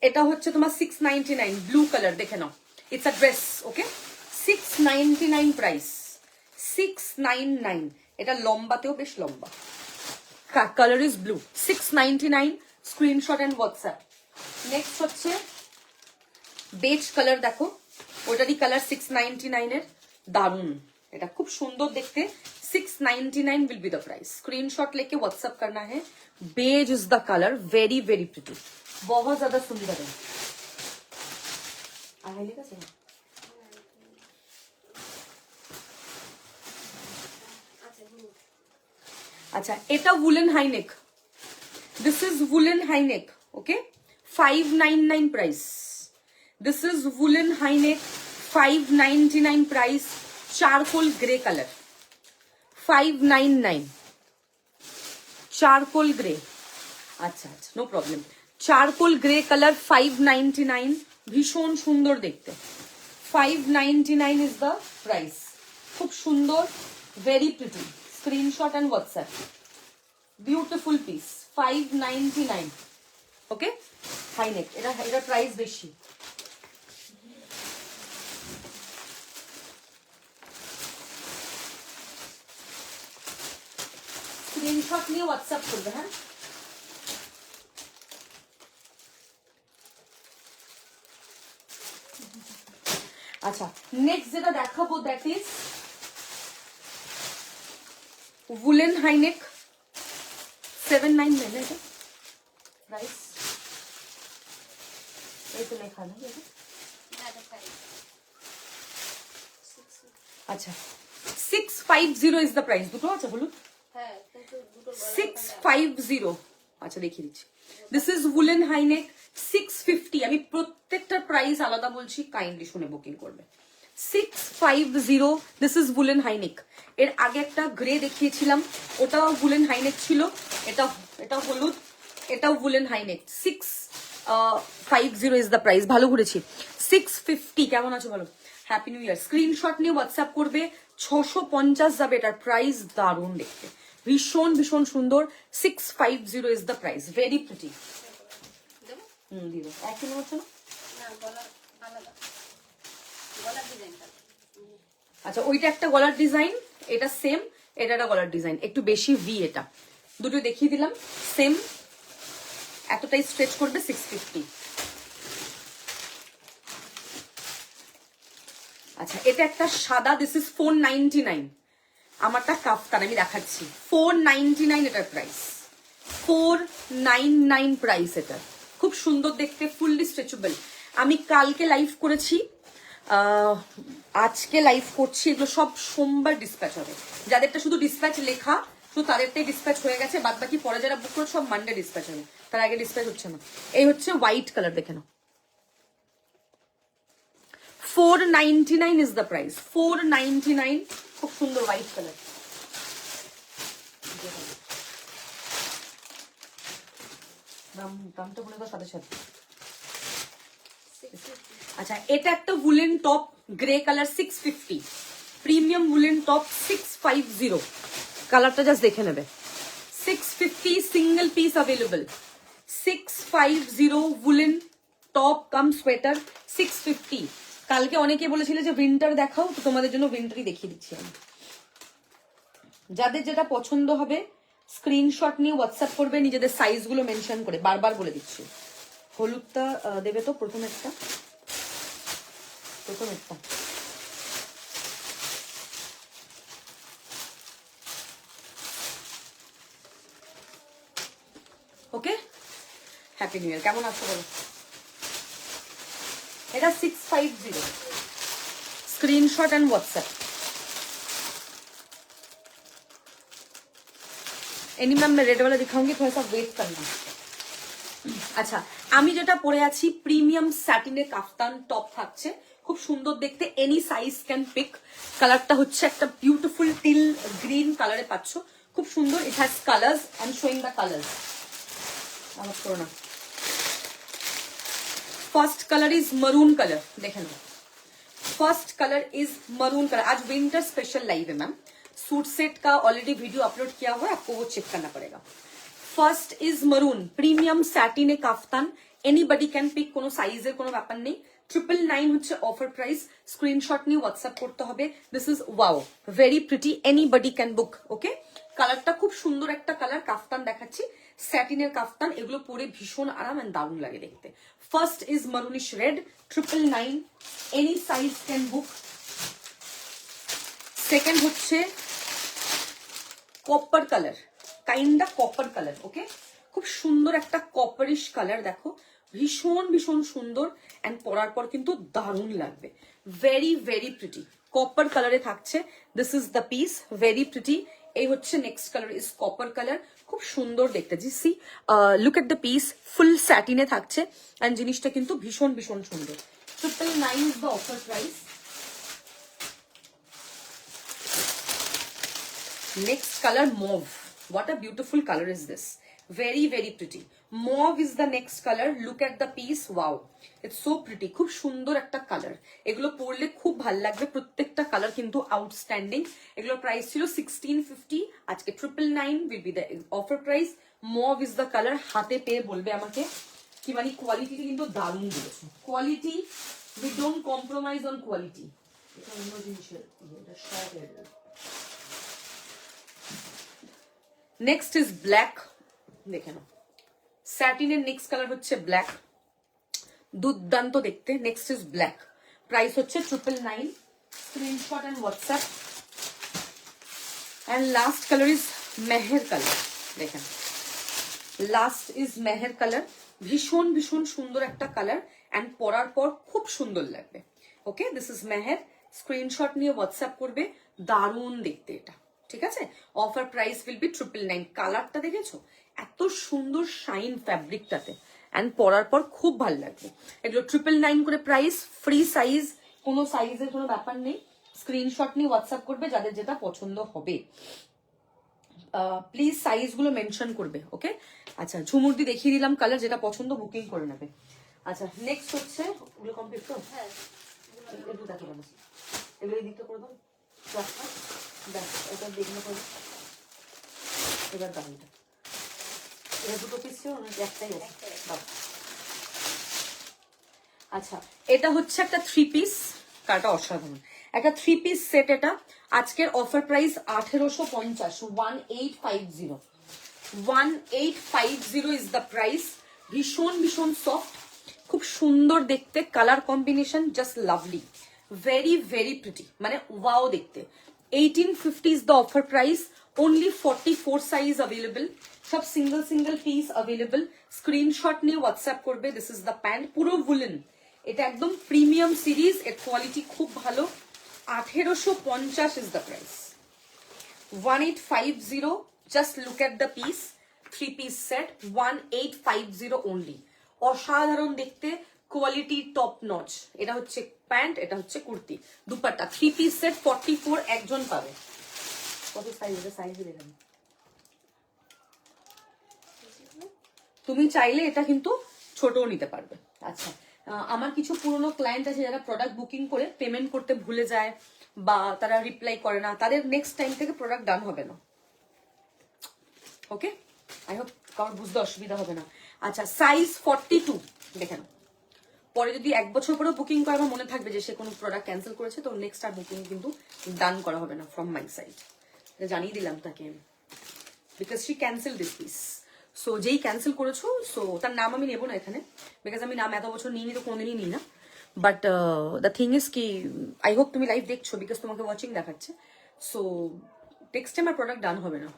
এটা হচ্ছে তোমার 699 ব্লু কালার, দেখে নাও, it's a dress, okay. 699 price, 699। এটা লম্বাতেও বেশ লম্বা, colour is blue. 699, screenshot and WhatsApp. Next হচ্ছে বেজ কালার, দেখো ওটারই কালার 699 এর, দারুন, এটা খুব সুন্দর দেখতে। 699 will be the price. Screenshot लेके व्हाट्सएप करना है। Beige is the colour, very very pretty. बहुत ज्यादा सुंदर है। आहेली का चाहिए। अच्छा এটা woollen high neck, this is woollen high neck, okay 599 price. This is woollen high neck 599 price, charcoal grey colour 599 charcoal grey. अच्छा अच्छा no problem, charcoal grey colour 599, भीषण सुंदर देखते। 599 इज द प्राइस, खूब सुंदर, very pretty. Screenshot and WhatsApp, beautiful piece 599, okay high neck. এটা প্রাইস বেশি। স্ক্রিনশট নিয়ে হোয়াটসঅ্যাপ করবে। হ্যাঁ আচ্ছা নেক্সট যেটা দেখাবো দ্যাট ইজ वुलन हाई नेक 799 है प्राइस, ये तो लिखा ना ये। अच्छा 650 इज द प्राइस, দুটো আছে বলুন। হ্যাঁ কিন্তু দুটো 650। আচ্ছা দেখিয়ে দিচ্ছি। দিস ইজ वुलन हाई नेक 650। আমি প্রত্যেকটা প্রাইস আলাদা বলছি, কাইন্ডলি শুনে বুকিং করবে। 650, দিস ইজ वुलन हाई नेक। এর আগে একটা গ্রে দেখিয়েছিলাম, ওটাও वुलन हाई नेक ছিল, এটা হলুদ, এটাও woollen high neck. 650 is the price. ভালো ঘুরেছি। 650 কেমন আছো বলো? Happy new year. স্ক্রিনশট নিয়ে হোয়াটসঅ্যাপ করবে। 650 যাবে এটার প্রাইস, দারুণ দেখতে, ভীষণ ভীষণ সুন্দর। 650 is the price, very pretty. দিব একই মনে হচ্ছে না? আচ্ছা ওইটা একটা গলার ডিজাইন, এটা সেম, এটা একটা গলার ডিজাইন, একটু বেশি ভি। এটা দুটো দেখিয়ে দিলাম, সেম এতটাই স্ট্রেচ করবে। 650। আচ্ছা এটা একটা সাদা, দিস ইজ 499। আমারটা কাফতান, আমি দেখাচ্ছি 499 এটার প্রাইস, 499 প্রাইস। এটা খুব সুন্দর দেখতে, ফুললি স্ট্রেচেবল। আমি কালকে লাইভ করেছি, আজকে লাইভ করছি, এগুলো সব সোমবার ডিসপ্যাচ হবে। যাদেরটা শুধু ডিসপ্যাচ লেখা, শুধু তাদেরটাই ডিসপ্যাচ হয়ে গেছে, বাদ বাকি পরে যারা বুক করে সব মানডে ডিসপ্যাচ হবে, তার আগে ডিসপ্যাচ হচ্ছে না। এই হচ্ছে হোয়াইট কালার, দেখে নাও। 499 ইজ দ্য প্রাইস, 499। খুব সুন্দর হোয়াইট কালার। দামটা বলে দাও সাথে সাথে। আচ্ছা এটা একটা woolen top grey colour 650, premium woolen top 650। কালারটা জাস্ট দেখে নেবে। 650 single piece available. 650 woolen top cum sweater 650। কালকে অনেকে বলেছিল যে উইন্টার দেখাও, তো তোমাদের জন্য উইন্টারই দেখিয়ে দিচ্ছি আমি। যাদের যেটা পছন্দ হবে স্ক্রিনশট নিয়ে হোয়াটসঅ্যাপ করবে, নিজেদের সাইজগুলো মেনশন করে, বারবার বলে দিচ্ছি। হলুদটা দেবে তো প্রথম একটা। ওকে হ্যাপি নিউ ইয়ার। কেমন আছো বলো? এটা 650। Screenshot and WhatsApp. Any ma'am मैं रेड वाला दिखाऊंगी, थोड़ा सा वेट करना। আচ্ছা আমি যেটা পরে আছি প্রিমিয়াম স্যাটিনের কাফতান টপ থাকছে, খুব সুন্দর দেখতে, এনি সাইজ ক্যান পিক। কালারটা হচ্ছে একটা বিউটিফুল টিল গ্রিন কালারে পাচ্ছ, খুব সুন্দর। It has colours, I am showing the colours. আমার করো না। First colour is maroon colour, देखे लो। First colour is maroon colour. आज विंटर स्पेशल लाइव है मैम, सूट सेट का ऑलरेडी वीडियो अपलोड किया हुआ है, आपको वो चेक करना पड़ेगा। फर्स्ट इज मरून, प्रीमियम सैटिने काफ्तान, एनीबडी कैन पिक, कोनो साइजेर कोनो ব্যাপার নেই। 999 হচ্ছে অফার প্রাইস। স্ক্রিনশট নিয়ে হোয়াটসঅ্যাপ করতে হবে। This is wow, very pretty, anybody can book. Okay কালারটা খুব সুন্দর একটা কালার, কাফতান দেখাচ্ছি, স্যাটিনের কাফতান, এগুলো পরে ভীষণ আরাম এন্ড দারুণ লাগে দেখতে। First is maroonish red 999, any size can book. Second হচ্ছে copper colour, kinda copper colour. Okay খুব সুন্দর একটা কপারিশ কালার, দেখো ভীষণ ভীষণ সুন্দর, অ্যান্ড পরার পর কিন্তু দারুণ লাগবে। ভেরি ভেরি প্রিটি কপার কালারে থাকছে। This is the piece, very pretty. এই হচ্ছে next colour is copper colour, খুব সুন্দর দেখতে। জি see look at the piece, full স্যাটিনে থাকছে, অ্যান্ড জিনিসটা কিন্তু ভীষণ ভীষণ সুন্দর। 999 is the offer price. Next color, mauve. What a beautiful color is this. Very very pretty. Mauve is the next color. Look at the piece. Wow, it's so pretty. খুব সুন্দর একটা কালার, এগুলো পরলে খুব ভালো লাগবে। প্রত্যেকটা কালার কিন্তু আউটস্ট্যান্ডিং। এগুলোর প্রাইস ছিল 1650, আজকে 999 will be the offer price. Mauve is the color. হাতে পেয়ে বলবে আমাকে কি মানে কোয়ালিটিটা কিন্তু দারুণ দিয়েছে। Quality, we don't compromise on quality. এটা অন্য জিনিসের, এটা শর্ট এর। নেক্সট ইজ ব্ল্যাক, দেখে নাও স্যাটিনের নেক্সট কালার হচ্ছে ব্ল্যাক, দুর্দান্ত দেখতে। নেক্সট ইজ ব্ল্যাক, প্রাইস হচ্ছে 999, screenshot and WhatsApp. And last colour is মেহের কালার, দেখেন লাস্ট ইজ মেহের কালার, ভীষণ ভীষণ সুন্দর একটা কালার, অ্যান্ড পরার পর খুব সুন্দর লাগবে। ওকে, দিস ইজ মেহের, স্ক্রিনশট নিয়ে হোয়াটসঅ্যাপ করবে, দারুণ দেখতে এটা, ঠিক আছে। Offer price will be 999। কালারটা দেখেছো, এত সুন্দর শাইন ফ্যাব্রিকটাতে, অ্যান্ড পরার পর খুব ভালো লাগবে। এগুলো 999 করে প্রাইস, ফ্রি সাইজ, কোনো সাইজের কোনো ব্যাপার নেই। স্ক্রিনশট নিয়ে হোয়াটসঅ্যাপ করবে যাদের যেটা পছন্দ হবে। প্লিজ সাইজগুলো মেনশন করবে, ওকে। আচ্ছা, ঝুমুরদি দেখিয়ে দিলাম কালার, যেটা পছন্দ বুকিং করে নেবে। আচ্ছা, নেক্সট হচ্ছে, ওগুলো কমপ্লিট তো, হ্যাঁ একটু দেখো, এগুলো এই দিকটা করে দাও, এটা দেখলে পরে এবার দামটা, এটা দুটো পিস ছিল না, একটাই আছে। আচ্ছা, এটা হচ্ছে একটা 3 পিস, কাটা অসাধারণ একটা 3 পিস সেট। এটা আজকের offer price 1850, 1850, 1850 is the price. ভীষণ ভীষণ সফট, খুব সুন্দর দেখতে, colour combination just lovely, very very pretty, মানে ওয়াও দেখতে। 1850 is the offer price, only 44 size available, সব single single piece available. Screenshot নিয়ে হোয়াটসঅ্যাপ করবে। দিস ইজ দ্য প্যান্ট, পুরো উলেন, এটা একদম প্রিমিয়াম সিরিজ, এর কোয়ালিটি খুব ভালো। 1850 is the price, 1850, just look at the piece, 3 piece set, 1850 only. অসাধারণ দেখতে, কোয়ালিটি টপ নচ। এটা হচ্ছে প্যান্ট, এটা হচ্ছে কুর্তি, দুপাট্টা, 3 পিস সেট 44 একজন পাবে। কত সাইজ, এটা সাইজ দেখেন, তুমি চাইলে এটা কিন্তু ছোটও নিতে পারবে। আচ্ছা, আমার কিছু পুরনো ক্লায়েন্ট আছে যারা প্রোডাক্ট বুকিং করে পেমেন্ট করতে ভুলে যায় বা তারা রিপ্লাই করে না, তাদের নেক্সট টাইম থেকে প্রোডাক্ট ডান হবে না। ওকে, আই হোপ কারোর বুঝতে অসুবিধা হবে না। আচ্ছা, সাইজ 42 দেখেন, পরে যদি 1 বছর পরেও বুকিং করে আমার মনে থাকবে যে সে কোনো প্রোডাক্ট ক্যান্সেল করেছে, তো নেক্সট আর বুকিং কিন্তু ডান করা হবে না ফ্রম মাই সাইড। জানিয়ে দিলাম তাকে, because she cancel this piece. So যেই ক্যান্সেল করেছো, সো তার নাম আমি নেবো না এখানে, বিকজ আমি নাম এত বছর নিইনি, তো কোনোদিনই নিই না। বাট দ্য থিং ইজ কি, আই হোপ তুমি লাইভ দেখছো, বিকজ তোমাকে ওয়াচিং দেখাচ্ছে। সো নেক্সট টাইম আর প্রোডাক্ট ডান হবে না।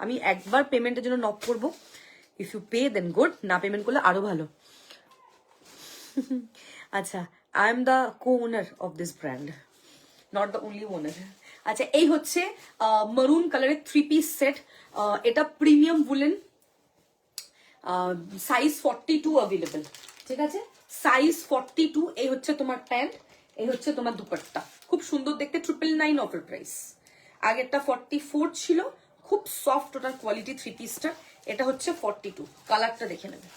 আমি একবার পেমেন্টের জন্য নক করবো, if you pay then good, না পেমেন্ট করলে আরো ভালো। আচ্ছা, I am the co owner of this brand, not the only owner. আচ্ছা, এই হচ্ছে মারুন কালারের 3 পিস সেট, এটা প্রিমিয়াম উলেন, সাইজ 42 অ্যাভেলেবল, ঠিক আছে, সাইজ 42। এই হচ্ছে তোমার প্যান্ট, এই হচ্ছে তোমার দুপাট্টা, খুব সুন্দর দেখতে, 999 অফার প্রাইস। আগেরটা 44 ছিল, খুব সফট ওটার কোয়ালিটি 3 পিসটা, এটা হচ্ছে 42। কালারটা দেখে নেবে,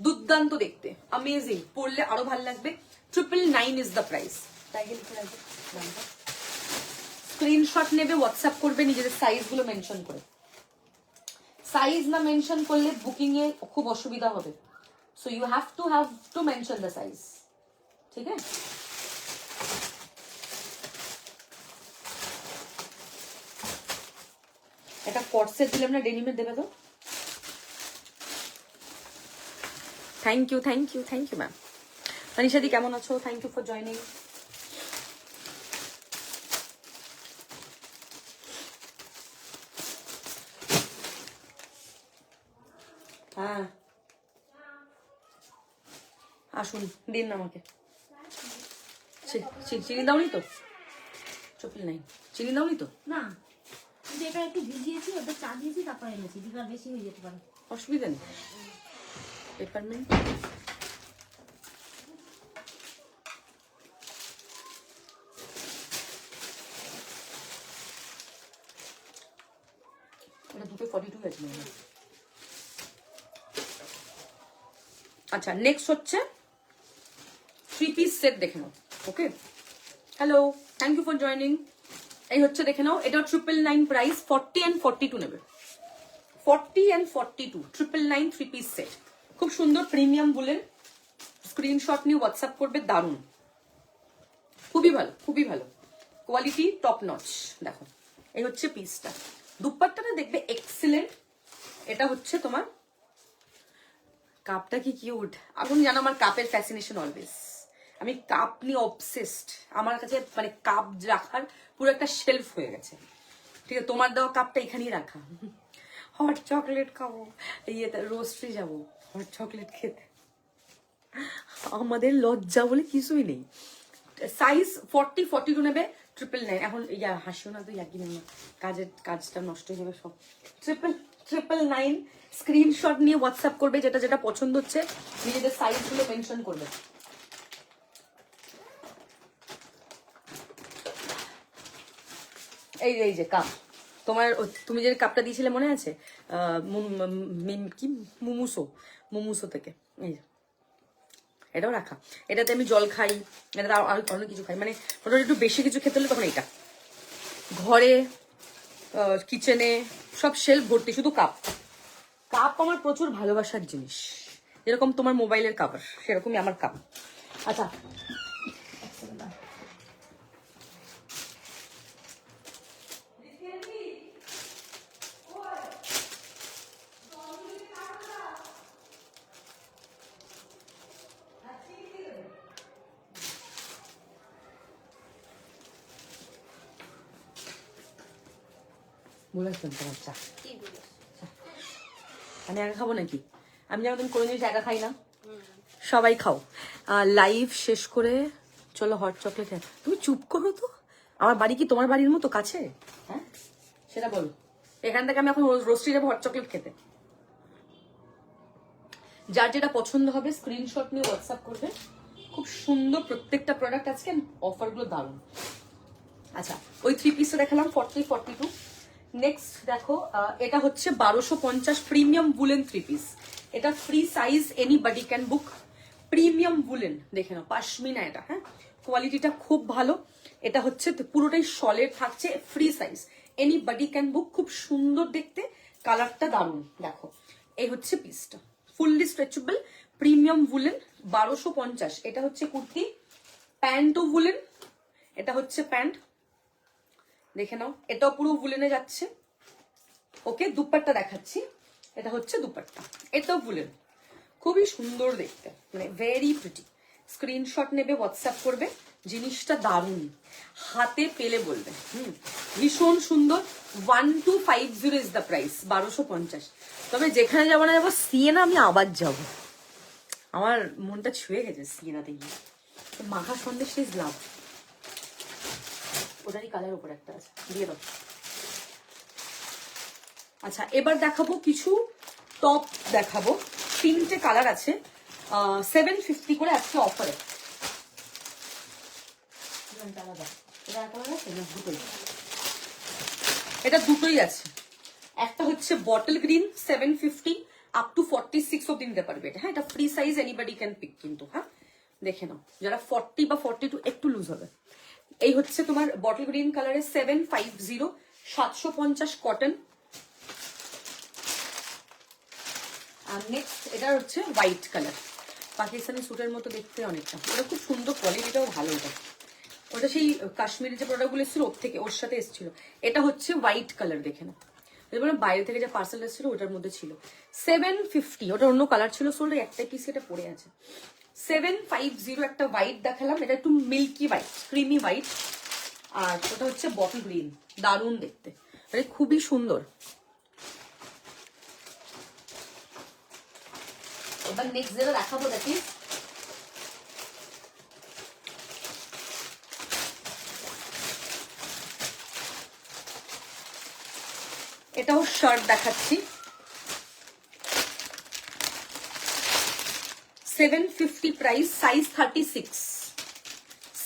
দুর্দান্ত দেখতে, অ্যামেজিং, পরলে আরো ভালো লাগবে। 999 ইজ দ্য প্রাইস। স্ক্রিনশট নেবে, হোয়াটসঅ্যাপ করবে নিজেদের সাইজগুলো মেনশন করে। সাইজ না মেনশন করলে বুকিং এ খুব অসুবিধা হবে, so you have to mention the size, ঠিক আছে। এটা কটসেট দিলাম না, ডেনিমের দেবে তো। Thank you thank you thank you ma'am. মানিশাদি কেমন আছো? Thank you for joining. হ্যাঁ আসুন, দিন না আমাকে। চিনি দাওনি তো? 999 চিনি দাওনি তো? না, কিন্তু এটা একটু ভিজিয়েছি, ওটা চা দিয়েছি, তারপর এনেছি, দিঘার বেশি হয়ে যেতে পারে। অসুবিধা নেই। পেপারমেন্ট এটা 242 আছে মনে হয়। আচ্ছা নেক্সট হচ্ছে 3 পিস সেট দেখে নাও। Okay, hello, thank you for joining. এই হচ্ছে দেখে নাও, এটা 999 প্রাইস, 40 and 42 নেবে। 40 and 42 999 3 পিস সেট, খুব সুন্দর প্রিমিয়াম বুলেন। স্ক্রিনশট নিয়ে হোয়াটসঅ্যাপ করবে, দারুন, খুবই ভালো, খুবই ভালো কোয়ালিটি, টপ নচ। দেখো এই হচ্ছে পিসটা, দুপাট্টাটা দেখবে এক্সিলেন্ট। এটা হচ্ছে তোমার কাপটা কি কিউট। এখন জানো আমার কাপের ফ্যাসিনেশন অলওয়েজ, আমি কাপ নিয়ে অবসেসড। আমার কাছে মানে কাপ রাখার পুরো একটা শেলফ হয়ে গেছে। ঠিক আছে, তোমার দেওয়া কাপটা এখানেই রাখা। হট চকলেট খাবো, ইয়েতে রোস্ট্রি যাবো হট চকলেট খেতে, আমাদের লজ্জা বলে কিছুই নেই। সাইজ 40 42 নেবে 999। এখন ইয়া হাসিও না তো, ইয়াকি নেই, কাজটা নষ্ট হয়ে যাবে সব। 999 স্ক্রিনশট নিয়ে হোয়াটসঅ্যাপ করবে, যেটা যেটা পছন্দ হচ্ছে, নিজেদের সাইজগুলো মেনশন করবে। এই যে কাপ, তুমি যে কাপটা দিয়েছিলে মনে আছে কি, মুমুসো থেকে, এই যে এটাও রাখা। এটাতে আমি জল খাই, এটাতে আর অনেক কিছু খাই, মানে মোটামুটি একটু বেশি কিছু খেতে হলে তখন এটা। ঘরে কিচেনে সব শেলফ ভর্তি শুধু কাপ। কাপ আমার প্রচুর ভালোবাসার জিনিস, যেরকম তোমার মোবাইলের কাভার সেরকমই আমার কাপ। আচ্ছা বলে শুনতে বাচ্চা, আমি একা খাবো নাকি? আমি যেন তুমি কোনো জিনিস একা খাই না, সবাই খাও। লাইভ শেষ করে চলো হট চকলেট। তুমি চুপ করো তো, আমার বাড়ি কি তোমার বাড়ির মতো কাছে? হ্যাঁ সেটা বলো। এখান থেকে আমি এখন রোস্ট্রি যাবো হট চকলেট খেতে। যার যেটা পছন্দ হবে স্ক্রিনশট নিয়ে হোয়াটসঅ্যাপ করবে। খুব সুন্দর প্রত্যেকটা প্রোডাক্ট, আজকে অফারগুলো দারুণ। আচ্ছা ওই 3 পিসটা দেখালাম 40 42। নেক্সট দেখো, এটা হচ্ছে 1250 প্রিমিয়াম বুলেন 3 পিস। এটা free size, anybody can book. Premium Boolean দেখে নাও, পাশমিনা এটা। হ্যাঁ কোয়ালিটিটা খুব ভালো। এটা হচ্ছে পুরোটাই সলের থাকছে, ফ্রি সাইজ, এনিবডি ক্যান বুক। খুব সুন্দর দেখতে, কালারটা দারুণ। দেখো এই হচ্ছে পিসটা, ফুললি স্ট্রেচেবল প্রিমিয়াম বুলেন 1250। এটা হচ্ছে কুর্তি, প্যান্টও বুলেন। এটা হচ্ছে প্যান্ট, দেখে নাও, এটাও পুরো বুলেনে যাচ্ছে। ওকে দুপাট্টা দেখাচ্ছি, এটা হচ্ছে দুপাট্টা, এটাও বুলেন, খুবই সুন্দর দেখতে, মানে ভেরি প্রিটি। স্ক্রিনশট নেবে, হোয়াটসঅ্যাপ করবে, জিনিসটা দারুণ, হাতে পেলে বলবে। ভীষণ সুন্দর। 1250 ইজ দ্য প্রাইস, 1250। তবে যেখানে যাবো না যাবো, সিয়েনা আমি আবার যাব, আমার মনটা ছুঁয়ে গেছে সিয়েনাতে গিয়ে। মাখা সন্দেশ ইজ লাভ। ওটারই কালার উপর একটা আছে, দিয়ে দাও। আচ্ছা এবার দেখাবো কিছু টপ দেখাবো, 3টে কালার আছে, 750 করে আজকে অফারে। এটা দুটোই আছে, একটা হচ্ছে বটল গ্রিন 750 আপ টু 46 অব্দি নিতে পারবে এটা। হ্যাঁ এটা free size, anybody can pick কিন্তু। হ্যাঁ দেখে নাও, যারা 40 বা 42 একটু লুজ হবে। এই হচ্ছে তোমার বটল গ্রিন কালারের 750, 750 কটন। আর নেক্সট এটা হচ্ছে হোয়াইট কালার, পাকিস্তানি স্যুটের মতো দেখতে অনেকটা, ওটা খুব সুন্দর, কোয়ালিটিটাও ভালো। ওটা সেই কাশ্মীরি যে প্রোডাক্টগুলো এসেছিল ওর থেকে, ওর সাথে এসেছিল। এটা হচ্ছে হোয়াইট কালার, দেখে না, বাইরে থেকে যে পার্সেল এসেছিল ওটার মধ্যে ছিল। 750, ওটা অন্য কালার ছিল, সোল্ড একটা পিস এটা পড়ে আছে। 750 একটা হোয়াইট দেখালাম, এটা একটু মিল্কি হোয়াইট, ক্রিমি হোয়াইট। আর ওটা হচ্ছে বটল গ্রিন, দারুণ দেখতে, মানে খুবই সুন্দর। এবার নেক্সট যেটা দেখাবো দেখি, এটাও শার্ট দেখাচ্ছি, 750 প্রাইস, সাইজ 36,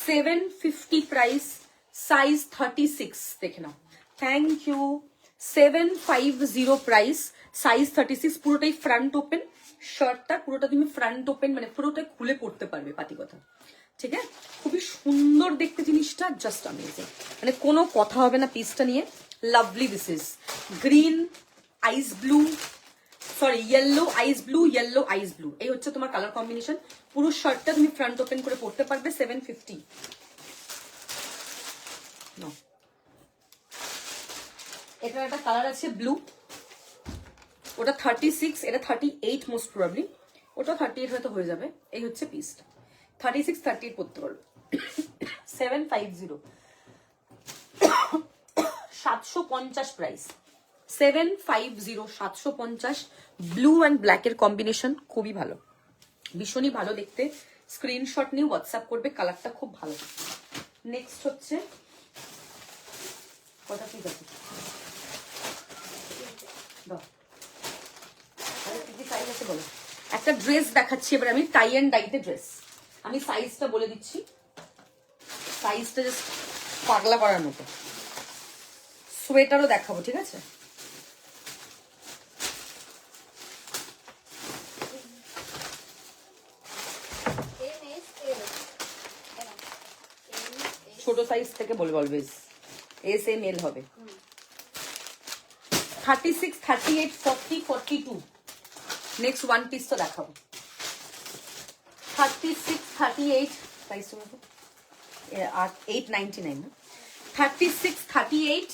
750 প্রাইস, সাইজ 36, দেখে নাও। Thank you. 750 প্রাইস, সাইজ 36, পুরোটাই ফ্রন্ট ওপেন। শার্টটা পুরোটা তুমি ফ্রন্ট ওপেন মানে পুরোটা খুলে পড়তে পারবে, পাতি কথা, ঠিক আছে? খুবই সুন্দর দেখতে জিনিসটা, জাস্ট অ্যামেজিং, মানে কোনো কথা হবে না পিসটা নিয়ে। Lovely, this is green ice blue, sorry yellow ice blue, yellow ice blue, এই হচ্ছে তোমার কালার কম্বিনেশন। পুরো শার্টটা তুমি ফ্রন্ট ওপেন করে পড়তে পারবে। 750। এটার একটা কালার আছে ব্লু, ওটা 36, এটা 38 মোস্ট প্রবাবলি, ওটা 38 হয়তো হয়ে যাবে। এই হচ্ছে পিসটা, 36 38 পড়তে পারবে। 750, 750 প্রাইস, 750, 750, ব্লু অ্যান্ড ব্ল্যাকের কম্বিনেশন, খুবই ভালো, ভীষণই ভালো দেখতে। স্ক্রিনশট নিয়ে হোয়াটসঅ্যাপ করবে, কালারটা খুব ভালো। নেক্সট হচ্ছে কটা পিস আছে, বলো। একটা ড্রেস দেখাচ্ছি এবার আমি, টাই অ্যান্ড ডাইতে ড্রেস। আমি সাইজটা বলে দিচ্ছি, সাইজটা জাস্ট পাগলা করার মতো। সোয়েটারও দেখাবো, ঠিক আছে? ছোট সাইজ থেকে বলবো অলওয়েজ, এস এম এল হবে। 36 38 40 42। নেক্সট ওয়ান পিস তো দেখাবো। 36 38 প্রাইস আর 899 না, 36 38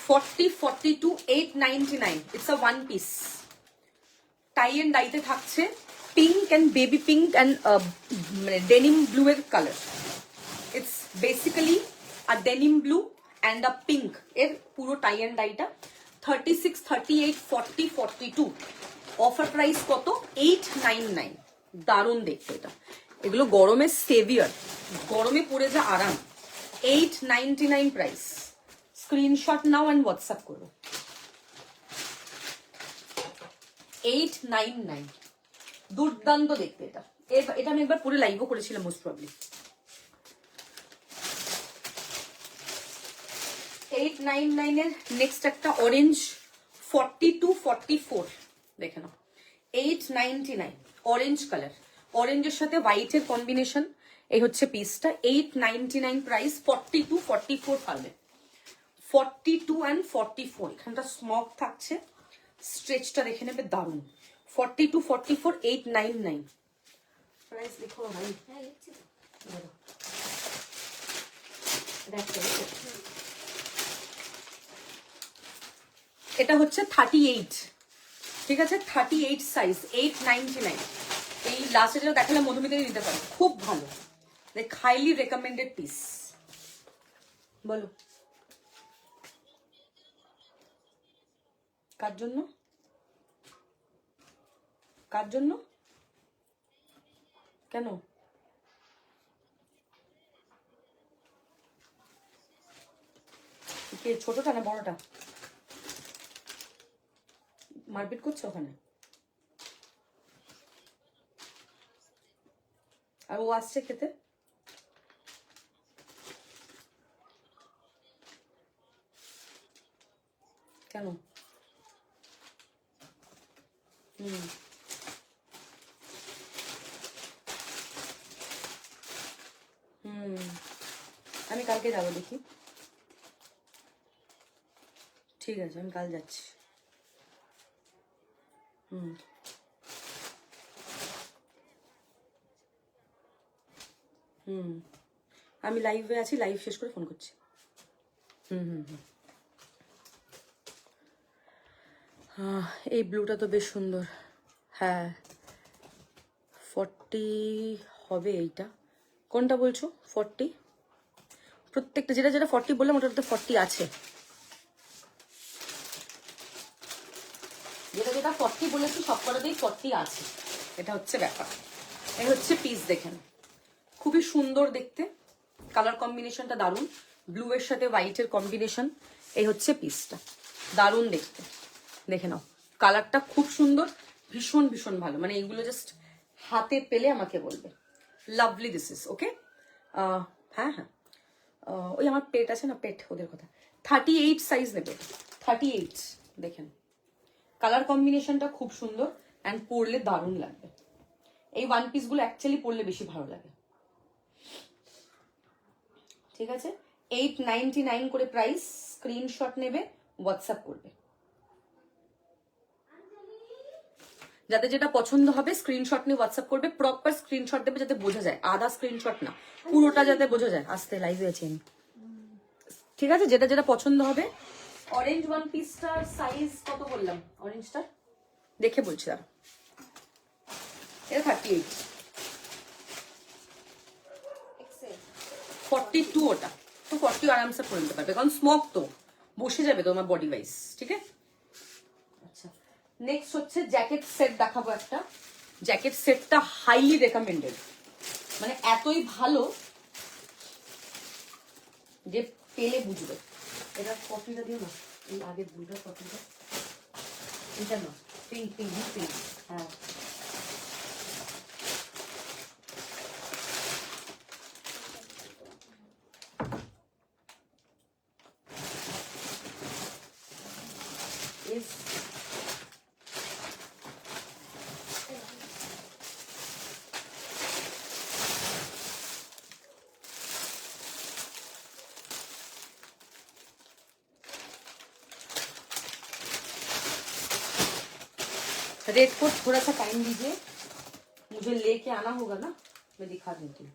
40 42 899। It's a one piece, tie and ডাইতে থাকছে, pink and baby pink and মানে ডেনিম ব্লু এর কালার। It's basically a denim blue and a pink এর পুরো টাই অ্যান্ড ডাইটা। 36 38 40 42। অফার প্রাইস কত? 899। দারুণ দেখতে এটা, এগুলো গরমে সেভিয়ার, গরমে পরে যা আরাম। 899 price. Screenshot now and WhatsApp করো। 899, দুর্দান্ত দেখতে এটা। এটা আমি একবার পুরো লাইভও করেছিলাম মোস্ট প্রবলি। 899 এর নেক্সট একটা অরেঞ্জ 42 44, দেখে নাও। 899 অরেঞ্জ কালার, অরেঞ্জের সাথে হোয়াইটের কম্বিনেশন। এই হচ্ছে পিসটা, 899 প্রাইস। 42 44 পারবে, 42 অ্যান্ড 44। এখানটা স্মক থাকছে, স্ট্রেচটা দেখে নেবে, দারুণ। 42 44 899 প্রাইস। লিখো ভাই, এটা হচ্ছে 38, ঠিক আছে? 38 সাইজ, 899। এই লাস্টে যেটা দেখালে মধুমিতা দিতে পারে, খুব ভালো, লাইক হাইলি রেকমেন্ডেড পিস। বলো কার জন্য, কার জন্য, কেন? কে, ছোটটা না বড়টা? মারপিট করছে ওখানে, আর ও আসছে খেতে। কেন? আমি কালকে যাবো, দেখি। ঠিক আছে, আমি কাল যাচ্ছি। আমি লাইভে আছি, লাইভ শেষ করে ফোন করছি। এই ব্লুটা তো বেশ সুন্দর। হ্যাঁ 40 হবে এইটা। কোনটা বলছো? 40? প্রত্যেকটা যেটা যেটা 40 বললাম ওটাতে 40 আছে। যেটা যেটা 40 বলেছি সব কটাতেই 40 আছে। এটা হচ্ছে ব্যাপার। এই হচ্ছে পিস, দেখেন খুবই সুন্দর দেখতে, কালার কম্বিনেশনটা দারুণ, ব্লু এর সাথে হোয়াইটের কম্বিনেশন। এই হচ্ছে পিসটা, দারুণ দেখতে, দেখে নাও কালারটা খুব সুন্দর, ভীষণ ভীষণ ভালো। মানে এইগুলো জাস্ট হাতে পেলে আমাকে বলবে লাভলি দিস ইজ ওকে। হ্যাঁ হ্যাঁ, ওই আমার পেট আছে না, পেট, ওদের কথা। 38 সাইজ নেবে, 38। দেখেন কালার কম্বিনেশনটা খুব সুন্দর অ্যান্ড পরলে দারুণ লাগবে। এই ওয়ান পিসগুলো অ্যাকচুয়ালি পরলে বেশি ভালো লাগে। ঠিক আছে, 899 করে প্রাইস। স্ক্রিনশট নেবে, হোয়াটসঅ্যাপ করবে। যাতে যেটা পছন্দ হবে স্ক্রিনশট নিয়ে হোয়াটসঅ্যাপ করবে। প্রপার স্ক্রিনশট দেবে যাতে বোঝা যায়, আধা স্ক্রিনশট না, পুরোটা যাতে বোঝা যায়। আসতে লাইভে আছে, ঠিক আছে? যেটা যেটা পছন্দ হবে। অরেঞ্জ ওয়ান পিসটার সাইজ কত বললাম? অরেঞ্জটার দেখে বলছি আর, এটা 38, 42 ওটা তো 40 আরামসে পরে নিতে পারবে, কারণ স্মোক তো বসে যাবে তোমার বডি ওয়াইজ। ঠিক আছে, আচ্ছা নেক্সট হচ্ছে জ্যাকেট সেট দেখাবো একটা। জ্যাকেট সেটটা হাইলি রেকমেন্ডেড, মানে এতই ভালো যে পেলে বুঝবে। এটা কপিটা দিও না, এই আগের দুটো কপিটা, এটা না, পিঙ্ক পিঙ্ক পিঙ্ক, হ্যাঁ is रेड कोट। थोड़ा सा टाइम दीजिए, मुझे लेके आना होगा ना, मैं दिखा देती हूँ।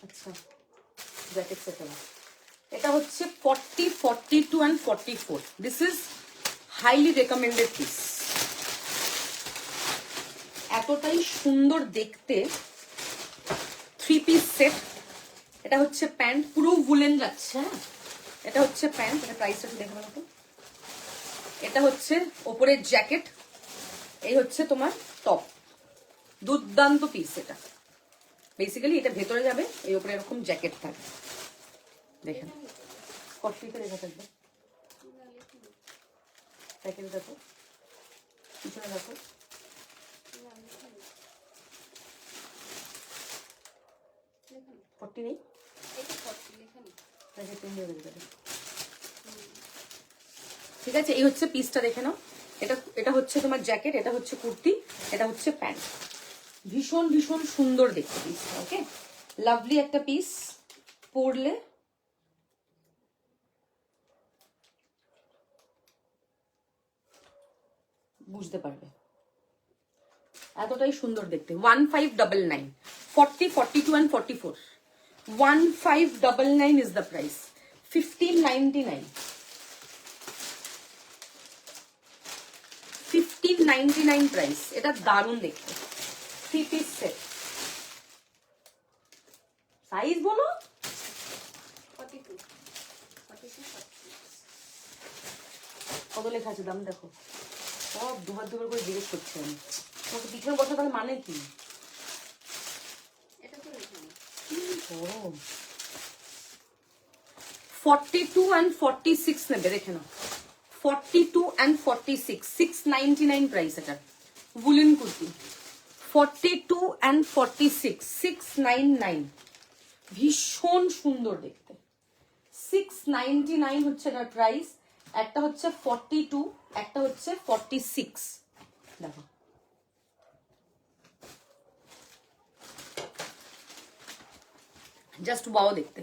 अच्छा জ্যাকেট সেট এটা হচ্ছে 40, 42 and 44। This is highly recommended piece. এতটাই সুন্দর দেখতে, 3 পিস সেট। এটা হচ্ছে প্যান্ট, পুরো উলেন যাচ্ছে। হ্যাঁ এটা হচ্ছে প্যান্ট, এটা প্রাইসটা একটু দেখে বলো তো। এটা হচ্ছে ওপরের জ্যাকেট, এই হচ্ছে তোমার টপ। দুর্দান্ত পিস এটা। বেসিক্যালি এটা ভেতরে যাবে, এই উপরে এরকম জ্যাকেট থাকবে। দেখেন কফিতে লেখা থাকবে, প্যাকেটে দেখো, পিছনে দেখো। ফর্টি নেই, ঠিক আছে। এই হচ্ছে পিসটা, দেখে নাও। এটা এটা হচ্ছে তোমার জ্যাকেট, এটা হচ্ছে কুর্তি, এটা হচ্ছে প্যান্ট। ভীষণ ভীষণ সুন্দর দেখতে পিসটা। ওকে, লাভলি একটা পিস, পরলে বুঝতে পারবে এতটাই সুন্দর দেখতে। 1599, 40, 42 and 44, 1599 is the price, 1599, 1599 price. এটা দারুণ দেখতে, 3 পিস সেট। সাইজ বলো, 42, 46, কত লেখা আছে দাম দেখো। সব দুবার দুবার করে জিজ্ঞেস করছি আমি, তোমাকে পিছনে বসা তাহলে মানে কি? এটা তো এখানে 42 and 46 নেবে, দেখে নাও। 42 and 46, 699 প্রাইস। এটা উলেন কুর্তি, 42 and 46, 699। ভীষণ সুন্দর দেখতে, 699 হচ্ছে এটার প্রাইস। একটা হচ্ছে 42, একটা হচ্ছে 46। দেখো জাস্ট ওয়াও দেখতে।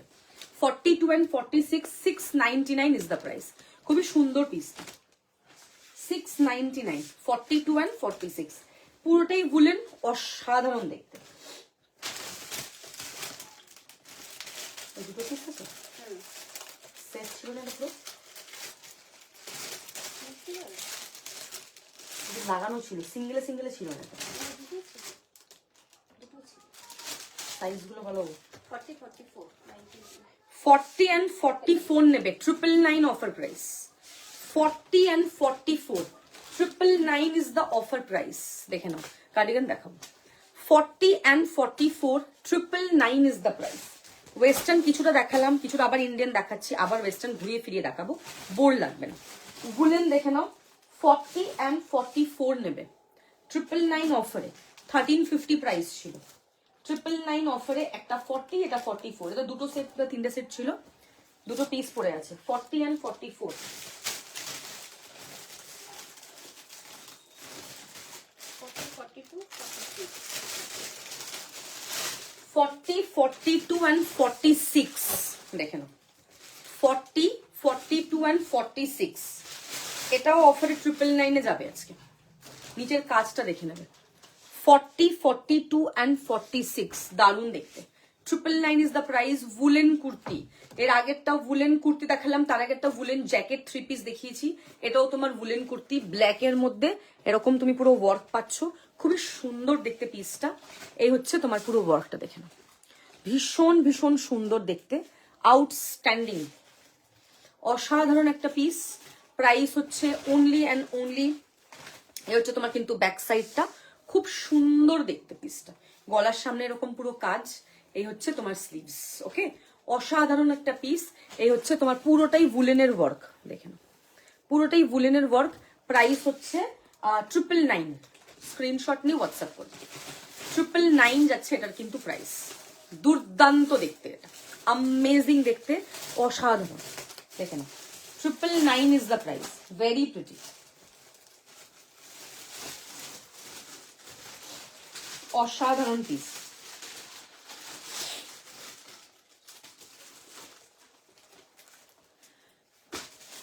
42 and 46, 699 is the price। খুবই সুন্দর পিস, 699, 42 and 46, পুরোটাই উলেন, অসাধারণ দেখতে। দুটো পিস আছে, সেট ছিল না পুরো, লাগানো ছিল, সিঙ্গেলে সিঙ্গেলে ছিল না। সাইজগুলো ভালো। 40, 44, 99। 40 and 44 নেবে, 999 offer price. 40 and 44, 999 is the offer price. দেখে নাও কার্ডিগান দেখাবো। 40 and 44, 999 is the price. Western কিছুটা দেখালাম, কিছুটা আবার ইন্ডিয়ান দেখাচ্ছি, আবার ওয়েস্টার্ন ঘুরিয়ে ফিরিয়ে দেখাবো, বোর লাগবে না। উলেন দেখে নাও, 40 and 44 নেবে 999 অফারে। 1350 প্রাইস ছিল। 999 অফারে একটা 40, এটা 44, এটা দুটো সেট বা তিনটে সেট ছিল, দুটো পিস পড়ে আছে। 40 and 44। 40, 42 and 46 দেখে নাও। 40, 42 and 46 এটাও অফারে 999 যাবে আজকে। নিচের কাজটা দেখে নেবে। 40, 42 and 46 দারুণ দেখতে। 999 is the price. Woollen kurti, এর আগেরটাও উলেন কুর্তি দেখালাম, তার আগেরটা উলেন জ্যাকেট 3 পিস দেখিয়েছি, এটাও তোমার উলেন কুর্তি ব্ল্যাক এর মধ্যে। এরকম তুমি পুরো ওয়ার্ক পাচ্ছ, খুবই সুন্দর দেখতে পিসটা। এই হচ্ছে তোমার পুরো ওয়ার্কটা, দেখে নাও, ভীষণ ভীষণ সুন্দর দেখতে, আউটস্ট্যান্ডিং, অসাধারণ একটা পিস। প্রাইস হচ্ছে অনলি অ্যান্ড অনলি, এ হচ্ছে তোমার কিন্তু ব্যাক সাইডটা, খুব সুন্দর দেখতে পিসটা, গলার সামনে এরকম পুরো কাজ। এই হচ্ছে তোমার স্লিভস। ওকে, অসাধারণ একটা পিস। এই হচ্ছে তোমার পুরোটাই উলেনের ওয়ার্ক, দেখে নাও, পুরোটাই উলেনের ওয়ার্ক। প্রাইস হচ্ছে 999। স্ক্রিনশট নিয়ে হোয়াটসঅ্যাপ করবে। 999 যাচ্ছে এটার কিন্তু প্রাইস। দুর্দান্ত দেখতে, এটা অ্যামেজিং দেখতে, অসাধারণ, দেখে নাও। 999 is the price. Very pretty, অসাধারণ পিস।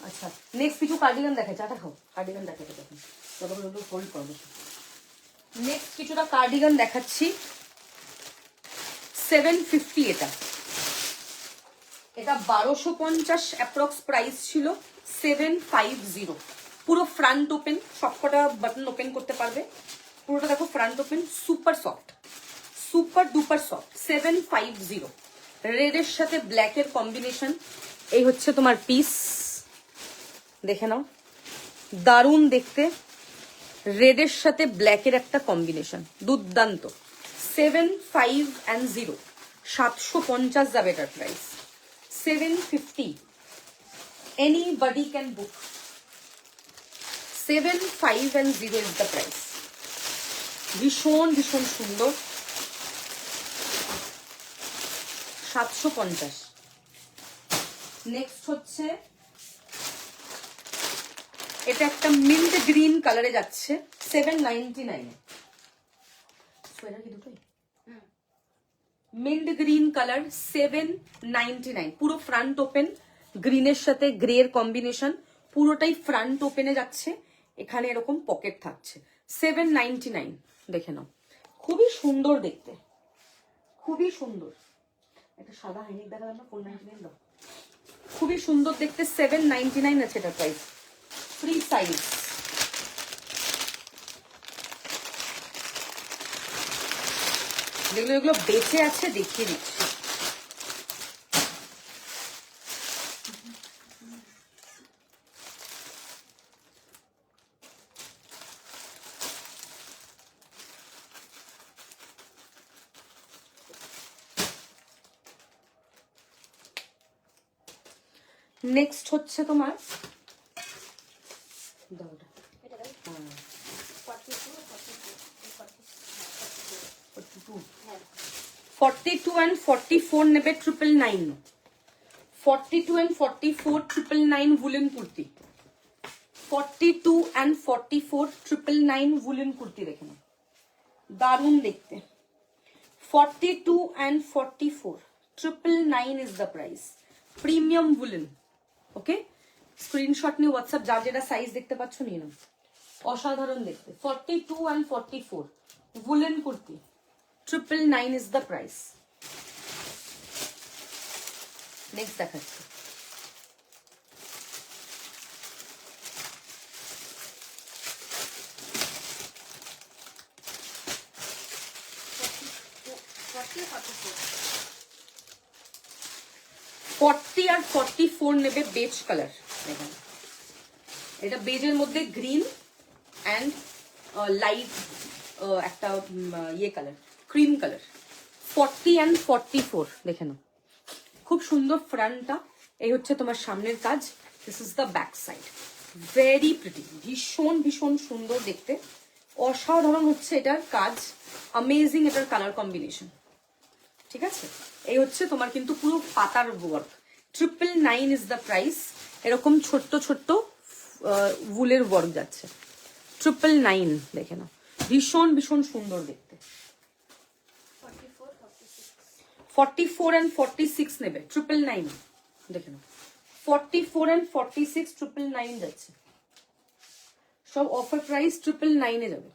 আচ্ছা, নেক্সট কিছু কার্ডিগান দেখাই, চাটা খাও, কার্ডিগান দেখাতে দেখুন, ততক্ষণ একটু হোল্ড করবো। নেক্সট কিছুটা কার্ডিগান দেখাচ্ছি। 750 এটা, এটা 1250 অ্যাপ্রক্স প্রাইস ছিল। 750 পুরো ফ্রন্ট ওপেন, সবকটা বাটন ওপেন করতে পারবে, পুরোটা দেখো front open, super soft, super duper soft. 750 রেডের সাথে ব্ল্যাকের কম্বিনেশন। এই হচ্ছে তোমার পিস, দেখে নাও, দারুণ দেখতে, রেডের সাথে ব্ল্যাকের একটা কম্বিনেশন, দুর্দান্ত। 750, 750 যাবে এটার price. 750, anybody can book। 750 is the price। ভীষণ ভীষণ সুন্দর। 750। নেক্সট হচ্ছে এটা একটা মিন্ট গ্রিন কালারে যাচ্ছে, 799। সোয়েটার কি দুটোই মিন্ট গ্রিন কালার, 799। পুরো ফ্রন্ট ওপেন, গ্রিনের সাথে গ্রের কম্বিনেশন, পুরোটাই ফ্রন্ট ওপেনে যাচ্ছে, এখানে এরকম পকেট থাকছে। 799 দেখে নাও, খুবই সুন্দর দেখতে, খুবই সুন্দর। একটা সাদা হাইনেক দেখালাম না, 499 দাও, খুবই সুন্দর দেখতে। 799 আছে এটা প্রাইস। Free size. যেগুলো এগুলো বেঁচে আছে দেখিয়ে দিচ্ছি। নেক্সট হচ্ছে তোমার 42 and 44 নেবে 999। 42 and 44 999 woolen kurti. 42 and 44 999 woolen kurti, দেখে নাও, দারুণ দেখতে। 42 and 44 999 is the price। Premium woolen। Okay, screenshot নিয়ে হোয়াটসঅ্যাপ, যার যেটা সাইজ দেখতে পাচ্ছ নিয়ে নাও, অসাধারণ দেখতে। 42 and 44 woolen kurti, 999 is the price। Next দেখাচ্ছি। ফর্টি আর 44 নেবে বেজ কালার, এটা বেজের মধ্যে গ্রিন, অ্যান্ড লাইট একটা ইয়ে কালার, ক্রিম কালার। 40 and 44 দেখে নাও, খুব সুন্দর ফ্রন্টটা। এই হচ্ছে তোমার সামনের কাজ, this is the back side, very pretty, ভীষণ ভীষণ সুন্দর দেখতে, অসাধারণ হচ্ছে এটার কাজ, অ্যামেজিং এটার কালার কম্বিনেশন। ঠিক আছে, এই হচ্ছে তোমার কিন্তু পুরো পাতার ওয়ার্ক। 999 is the price. এরকম ছোট্ট ছোট্ট উলের ওয়ার্ক যাচ্ছে, 999 দেখে নাও, ভীষণ ভীষণ সুন্দর দেখতে। 44 and 46 নেবে, 999 দেখে নাও, 44 and 46 999 যাচ্ছে, সব অফার প্রাইস 999 এ যাবে।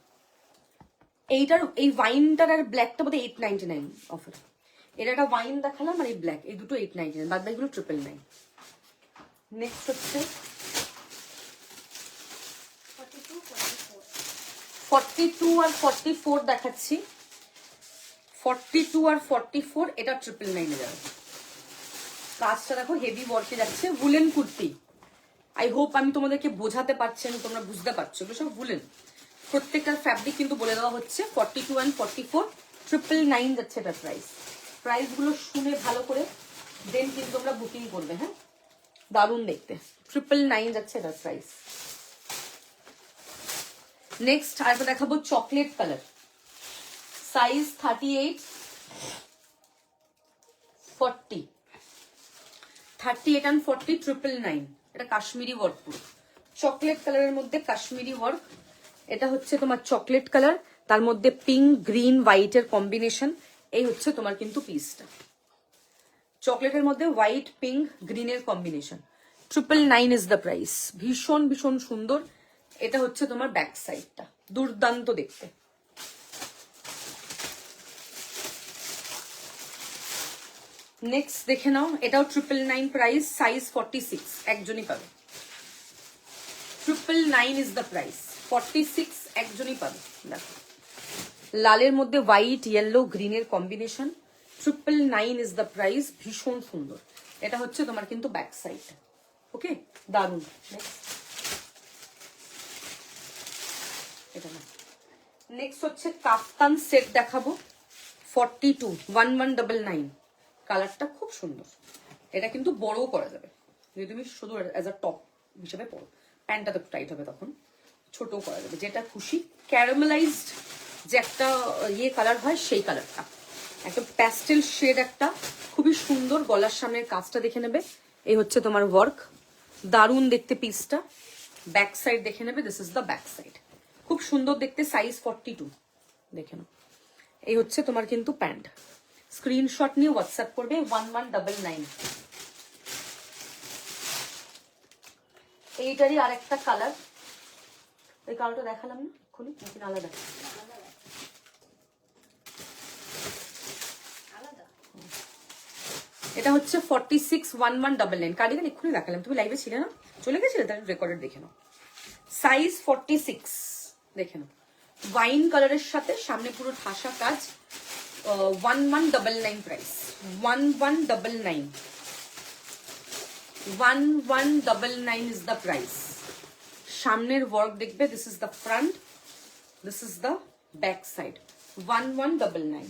এইটার এই ওয়াইনটার আর ব্ল্যাকটা বোধহয় 899 অফার। এটা একটা ওয়াইন দেখালাম আর এই ব্ল্যাক, এই দুটো 899, বাদ বাকিগুলো 999। নেক্সট হচ্ছে 42 আর 44 দেখাচ্ছি, 42 আর 44 এটা 999 এ যাবে। কাজটা দেখো হেভি ওয়ার্কে যাচ্ছে, উলেন কুর্তি। আই হোপ আমি তোমাদেরকে বোঝাতে পারছি, তোমরা বুঝতে পারছো, এগুলো সব উলেন। প্রত্যেকটার ফ্যাব্রিক কিন্তু বলে দেওয়া হচ্ছে। 42 and 44 999 যাচ্ছে এটার প্রাইস। প্রাইসগুলো শুনে ভালো করে দেন কিন্তু তোমরা বুকিং করবে। হ্যাঁ, দারুণ দেখতে, 999 যাচ্ছে এটার প্রাইস। নেক্সট আরেকটা দেখাবো চকলেট কালার, সাইজ 38 40, 38 and 40 999। এটা কাশ্মীরি ওয়ার্ক, পুরো চকলেট কালারের মধ্যে কাশ্মীরি ওয়ার্ক। এটা হচ্ছে তোমার চকলেট কালার, তার মধ্যে পিঙ্ক গ্রিন হোয়াইটের কম্বিনেশন। এই হচ্ছে তোমার কিন্তু পিসটা, চকলেটের মধ্যে হোয়াইট পিঙ্ক গ্রিনের কম্বিনেশন। 999 ইজ দ্য প্রাইস, ভীষণ ভীষণ সুন্দর। এটা হচ্ছে তোমার ব্যাক সাইডটা, দুর্দান্ত দেখতে। নেক্সট দেখে নাও, এটাও 999 প্রাইস, সাইজ 46, একজনই পাবে। 999 ইজ দ্য প্রাইস, 46 একজনই পাবে। দেখো লালের মধ্যে হোয়াইট ইয়েলো গ্রিনের কম্বিনেশন, 999 ইজ দ্য প্রাইস, ভীষণ সুন্দর। এটা হচ্ছে তোমার কিন্তু ব্যাক সাইড। ওকে, দারুন। নেক্সট হচ্ছে কাফতান সেট দেখাবো, 42 1199। কালারটা খুব সুন্দর, এটা কিন্তু বড়ও করা যাবে যদি তুমি শুধু অ্যাজ আ টপ হিসেবে পরো। প্যান্টটা তো টাইট হবে তখন, ছোটও করা যাবে, যেটা খুশি। ক্যারামেলাইজড যে একটা ইয়ে কালার হয়, সেই কালারটা একটা প্যাস্টেল শেড, একটা খুবই সুন্দর। গলার সামনের কাজটা দেখে নেবে, এই হচ্ছে তোমার ওয়ার্ক, দারুণ দেখতে পিসটা। ব্যাক সাইড দেখে নেবে, this is the back side, খুব সুন্দর দেখতে, সাইজ 42 দেখে নাও। এই হচ্ছে তোমার কিন্তু প্যান্ট। স্ক্রিনশট নিয়ে হোয়াটসঅ্যাপ করবে 1199। এইটারই আরেকটা কালার, এই কালারটা দেখালাম না এক্ষুনি, নাকি আলাদা? এটা হচ্ছে 46 1199। কার্ডিগান এক্ষুনি দেখালাম, তুমি লাইভে ছিলে না, চলে গেছিলে, তার রেকর্ডেড দেখে নাও। সাইজ 46 দেখে নাও, ওয়াইন কালারের সাথে সামনে পুরো ঠাসা কাজ, 1199 প্রাইস, 1199, 1199 ইজ দ্য প্রাইস। সামনের ওয়ার্ক দেখবে, this is the front, this is the back side, 1199।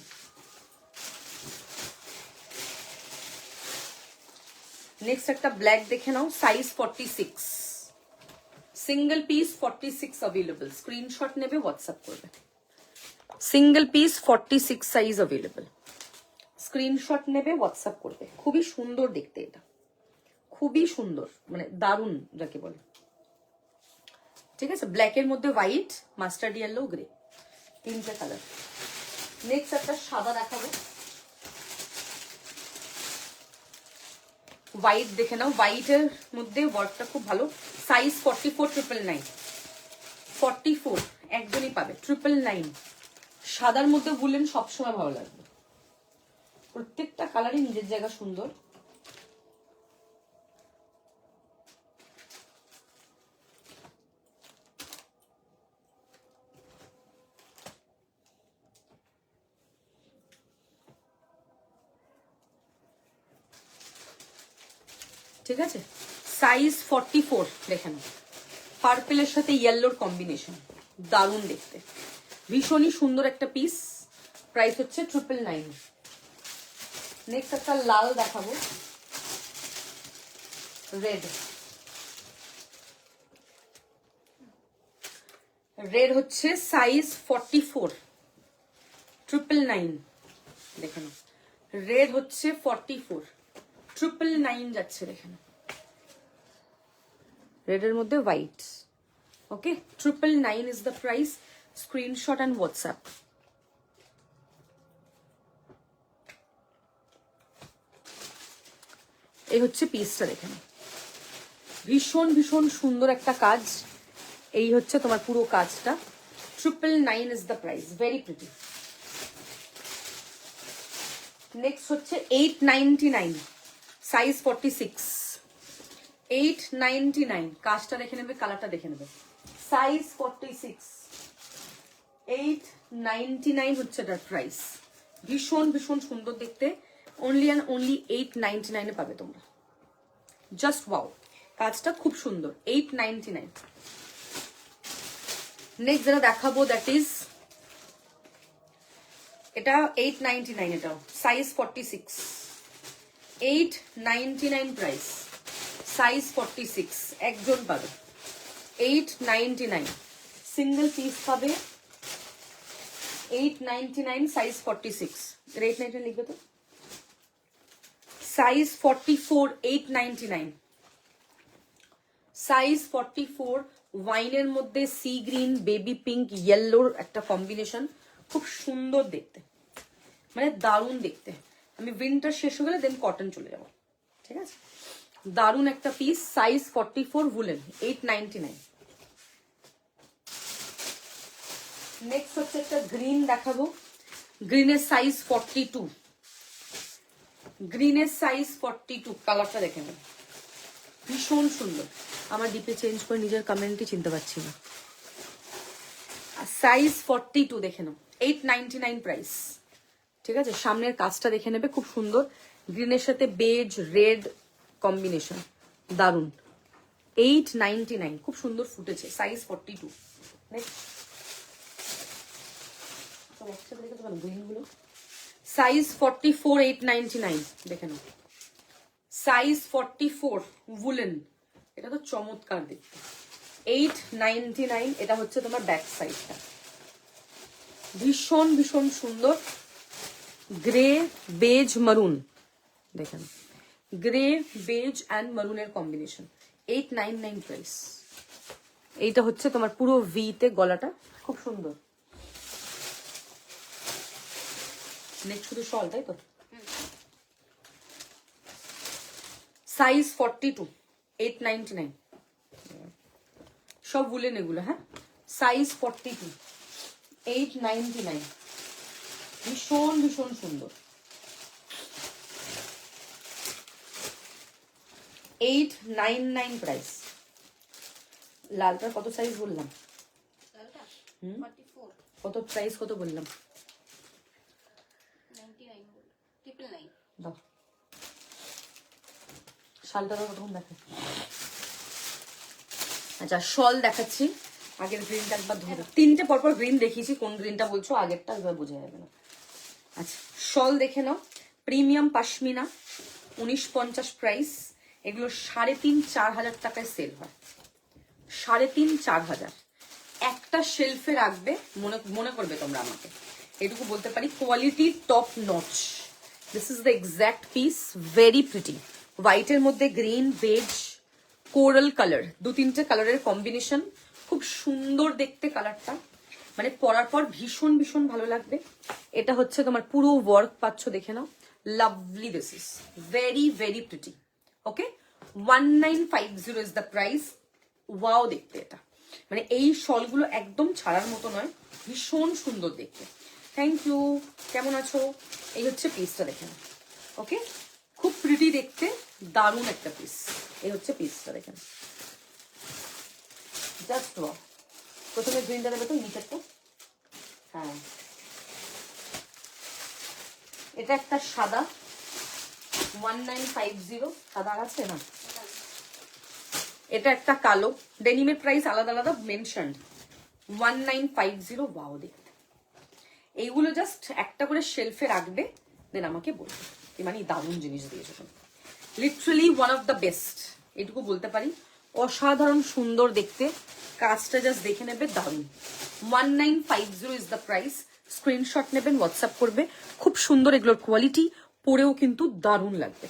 Next একটা ব্ল্যাক দেখে নাও, size 46, single piece 46 available. Screenshot নেবে, হোয়াটসঅ্যাপ করবে। Single piece 46 size available, screenshot নেবে, হোয়াটসঅ্যাপ করবে। খুবই সুন্দর দেখতে, এটা খুবই সুন্দর, মানে দারুণ যাকে বলে। ঠিক আছে, ব্ল্যাকের মধ্যে হোয়াইট, মাস্টার্ড ইয়েলো, গ্রে, তিনটে কালার। নেক্সট একটা সাদা দেখাবো, হোয়াইট দেখে নাও, হোয়াইটের মধ্যে ওয়ার্কটা খুব ভালো। সাইজ 44 999, 44 একজনই পাবে, 999। সাদার মধ্যে বললেন সবসময় ভালো লাগবে, প্রত্যেকটা কালারই নিজের জায়গা সুন্দর। ঠিক আছে, সাইজ 44 দেখে নাও, পার্পেলের সাথে ইয়েলোর কম্বিনেশন, দারুণ দেখতে, ভীষণই সুন্দর একটা পিস। প্রাইস হচ্ছে 999। নেক্সট একটা লাল দেখাবো, রেড। রেড হচ্ছে সাইজ 44, 999। দেখে নাও, রেড হচ্ছে 44, 999 যাচ্ছে। দেখে নাও, রেডের মধ্যে white. Okay, 999 is the price. Screenshot and WhatsApp. এই হচ্ছে পিসটা, দেখে নাও, ভীষণ ভীষণ সুন্দর একটা কাজ। এই হচ্ছে তোমার পুরো কাজটা। 999 is the price, very pretty. Next হচ্ছে 899, সাইজ 46, 899। কাজটা দেখে নেবে, কালারটা দেখে নেবে। সাইজ 46, 899 হচ্ছে এটার প্রাইস। ভীষণ ভীষণ সুন্দর দেখতে। অনলি অ্যান্ড অনলি 899 পাবে তোমরা। জাস্ট ওয়াও, কাজটা খুব সুন্দর। 899। নেক্সট যেটা দেখাবো দ্যাট ইজ, এটা 899, এটাও সাইজ 46, 899 প্রাইস, সাইজ 46। একজন পাবে 899, সিঙ্গেল পিস পাবে 899, সাইজ 46। 899 লিখবে তো, সাইজ 44, 899, সাইজ 44। ওয়াইনের মধ্যে সি গ্রিন, বেবি পিঙ্ক, ইয়েলোর একটা কম্বিনেশন, খুব সুন্দর দেখতে, মানে দারুণ দেখতে। আমি উইন্টার শেষ হয়ে গেলে দেন কটন চলে যাবো, ঠিক আছে। দারুণ একটা পিস, সাইজ 44, উলেন, 899। নেক্সট হচ্ছে একটা গ্রিন দেখাবো, গ্রিনের সাইজ 42, গ্রিনের সাইজ 42। কালারটা দেখে নেন, ভীষণ সুন্দর। আমার ডিপে চেঞ্জ করে নিজের কমেন্টই চিনতে পারছি না। সাইজ 42 দেখে নাও, 899 প্রাইস, ঠিক আছে। সামনের কাজটা দেখে নেবে, খুব সুন্দর। গ্রিনের সাথে বেজ রেড কম্বিনেশন, দারুন। 899, খুব সুন্দর ফুটেছে। সাইজ 42। নেক্সট গ্রিনগুলো সাইজ 44, 899 দেখে নাও। Size 44, woollen. এটা তো চমৎকার দেখতে। 899। এটা হচ্ছে তোমার ব্যাক সাইডটা, ভীষণ ভীষণ সুন্দর। গ্রে বেজ মারুন, দেখেন, গ্রে বেজ অ্যান্ড মারুনের কম্বিনেশন, 899 প্রাইস। এইটা হচ্ছে তোমার পুরো ভিতে গলাটা, খুব সুন্দর। নেক্সট শুধু শল, তাই তো। সাইজ 42, 899, সব উলেন এগুলো, হ্যাঁ। সাইজ 42, 899, ভীষণ ভীষণ সুন্দর। 899 প্রাইস। লালটার কত সাইজ বললাম? কত প্রাইস কত বললাম? 999 দাও, শালটা প্রথম দেখো। আচ্ছা, শল দেখাচ্ছি। আগের গ্রিনটা একবার ধরো, তিনটে পরপর গ্রিন দেখিয়েছি, কোন গ্রিনটা বলছো আগেরটা একবার বোঝা যাবে না। আচ্ছা, শল দেখে নাও, প্রিমিয়াম পাশমিনা, 1950 প্রাইস। এগুলো 3,500-4,000 টাকায় সেল হয়, 3,500-4,000। একটা শেলফে রাখবে, মনে করবে তোমরা আমাকে, এটুকু বলতে পারি, quality top notch. This is the exact piece, very pretty. হোয়াইটের মধ্যে গ্রিন, বেজ, কোরাল কালার, 2-3টে কালারের কম্বিনেশন, খুব সুন্দর দেখতে কালারটা, মানে পরার পর ভীষণ ভীষণ ভালো লাগবে। এটা হচ্ছে তোমার পুরো ওয়ার্ক পাচ্ছ, দেখে নাও, lovely. This is very very pretty. Okay, 1950 is the price. Wow দেখতে এটা, মানে এই শলগুলো একদম ছাড়ার মতো নয়, ভীষণ সুন্দর দেখতে। Thank you. কেমন আছো? এই হচ্ছে পিসটা, দেখে নাও। ওকে, খুব প্রিটি দেখতে, দারুণ একটা পিস। এই হচ্ছে পিসটা, দেখেন, জাস্ট ওয়াও। প্রথমে গ্রিনটা দেবে তো, নিচেরটা। হ্যাঁ, এটা একটা সাদা, 1950, সাদা আছে না। এটা একটা কালো, ডেনিমের প্রাইস আলাদা আলাদা মেনশন। 1950। ওয়াও দেখতে, এইগুলো জাস্ট একটা করে শেলফে রাখবে, দেন আমাকে বলবে মানে দারুণ জিনিস দিয়েছো তুমি, literally one of the best, এটুকু বলতে পারি। অসাধারণ সুন্দর দেখতে, কাজটা জাস্ট দেখে নেবে, দারুণ। 1950 ইজ দ্য প্রাইস। স্ক্রিনশট নেবেন, হোয়াটসঅ্যাপ করবে, খুব সুন্দর এগুলোর কোয়ালিটি, পরেও কিন্তু দারুণ লাগবে।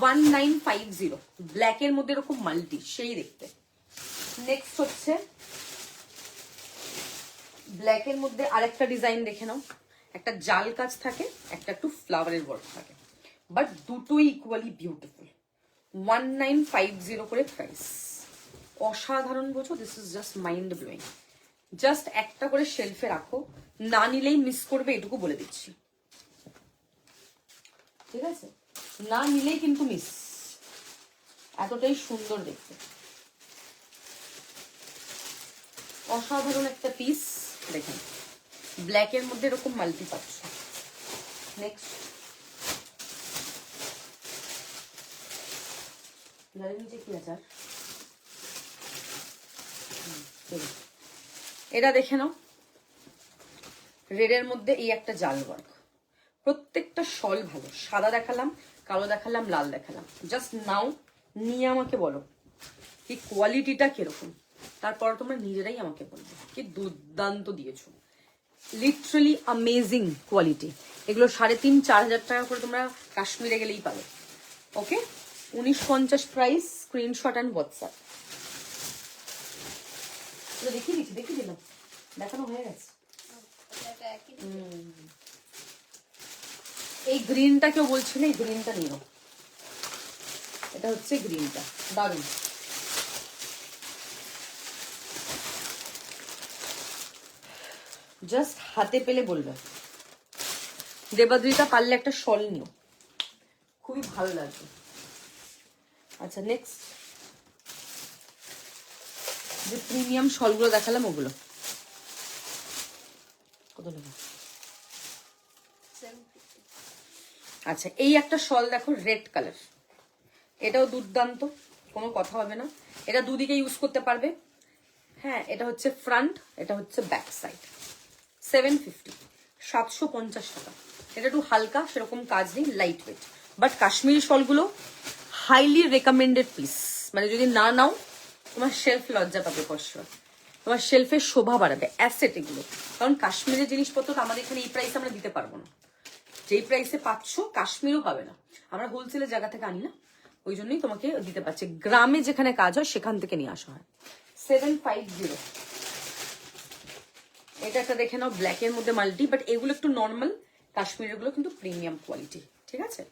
1950, ব্ল্যাকের মধ্যে এরকম মাল্টি, সেই দেখতে। নেক্সট হচ্ছে ব্ল্যাকের মধ্যে আরেকটা ডিজাইন দেখে নাও, একটা জাল কাজ থাকে, একটা একটু ফ্লাওয়ারের ওয়ার্ক থাকে, বাট দুটোই ইকুয়ালি বিউটিফুল। 1950 করে প্রাইস, অসাধারণ বোঝো, this is just mind blowing. Just একটা করে শেলফে রাখো, না নিলেই মিস করবে, এটুকু বলে দিচ্ছি, ঠিক আছে? না নিলেই কিন্তু মিস, এতটাই সুন্দর দেখতে, অসাধারণ একটা পিস। দেখেন ব্ল্যাকের মধ্যে এরকম মাল্টি পাচ্ছ। নেক্সট নিচে কি আছে? এটা দেখে নাও, রেডের মধ্যে এই একটা জাল ওয়ার্ক, প্রত্যেকটা শল ভালো, সাদা দেখালাম, কালো দেখালাম, লাল দেখালাম, জাস্ট নাও, নিয়ে আমাকে বলো কি কোয়ালিটিটা কিরকম, তারপর তোমরা নিজেরাই আমাকে বলবে কি দুর্দান্ত দিয়েছো, লিটারালি অ্যামেজিং কোয়ালিটি। এগুলো 3,500-4,000 টাকা করে তোমরা কাশ্মীরে গেলেই পাবে। ওকে, 1950 প্রাইস, স্ক্রিনশট অ্যান্ড হোয়াটসঅ্যাপ। দেখিয়ে দিলাম, দেখানো হয়ে গেছে। এই গ্রিনটা কেউ বলছে না, এই গ্রিনটা নিও, এটা হচ্ছে গ্রিনটা, দারুণ। জাস্ট হাতে পেলে বলবে। দেবাদ্রিতা পারলে একটা শল নিও, খুবই ভালো লাগবে। আচ্ছা নেক্সট যে প্রিমিয়াম শলগুলো দেখালাম ওগুলো কত নেব? আচ্ছা এই একটা শল দেখো, রেড কালার, এটাও দুর্দান্ত, কোনো কথা হবে না, এটা দুদিকে ইউজ করতে পারবে। হ্যাঁ, এটা হচ্ছে ফ্রন্ট, এটা হচ্ছে ব্যাক সাইড। 750, 750 টাকা। এটা একটু হালকা, সেরকম কাজ নেই, লাইট ওয়েট, বাট কাশ্মীরি শলগুলো হাইলি রেকমেন্ডেড পিস, মানে যদি না নাও তোমার শেলফ লজ্জা পাবে, পরশু তোমার শেলফের শোভা বাড়াবে, অ্যাসেট এগুলো। কারণ কাশ্মীরের জিনিসপত্র আমাদের এখানে এই প্রাইসে আমরা দিতে পারবো না, যেই প্রাইসে পাচ্ছ কাশ্মীরও পাবে না, আমরা হোলসেলের জায়গা থেকে আনি না, ওই জন্যই তোমাকে দিতে পারছি। গ্রামে যেখানে কাজ হয় সেখান থেকে নিয়ে আসা হয়। 750, এটা একটা দেখে নাও, ব্ল্যাকের মধ্যে মাল্টি, বাট এগুলো একটু নর্মাল, কাশ্মীরের গুলো কিন্তু প্রিমিয়াম কোয়ালিটি, ঠিক আছে?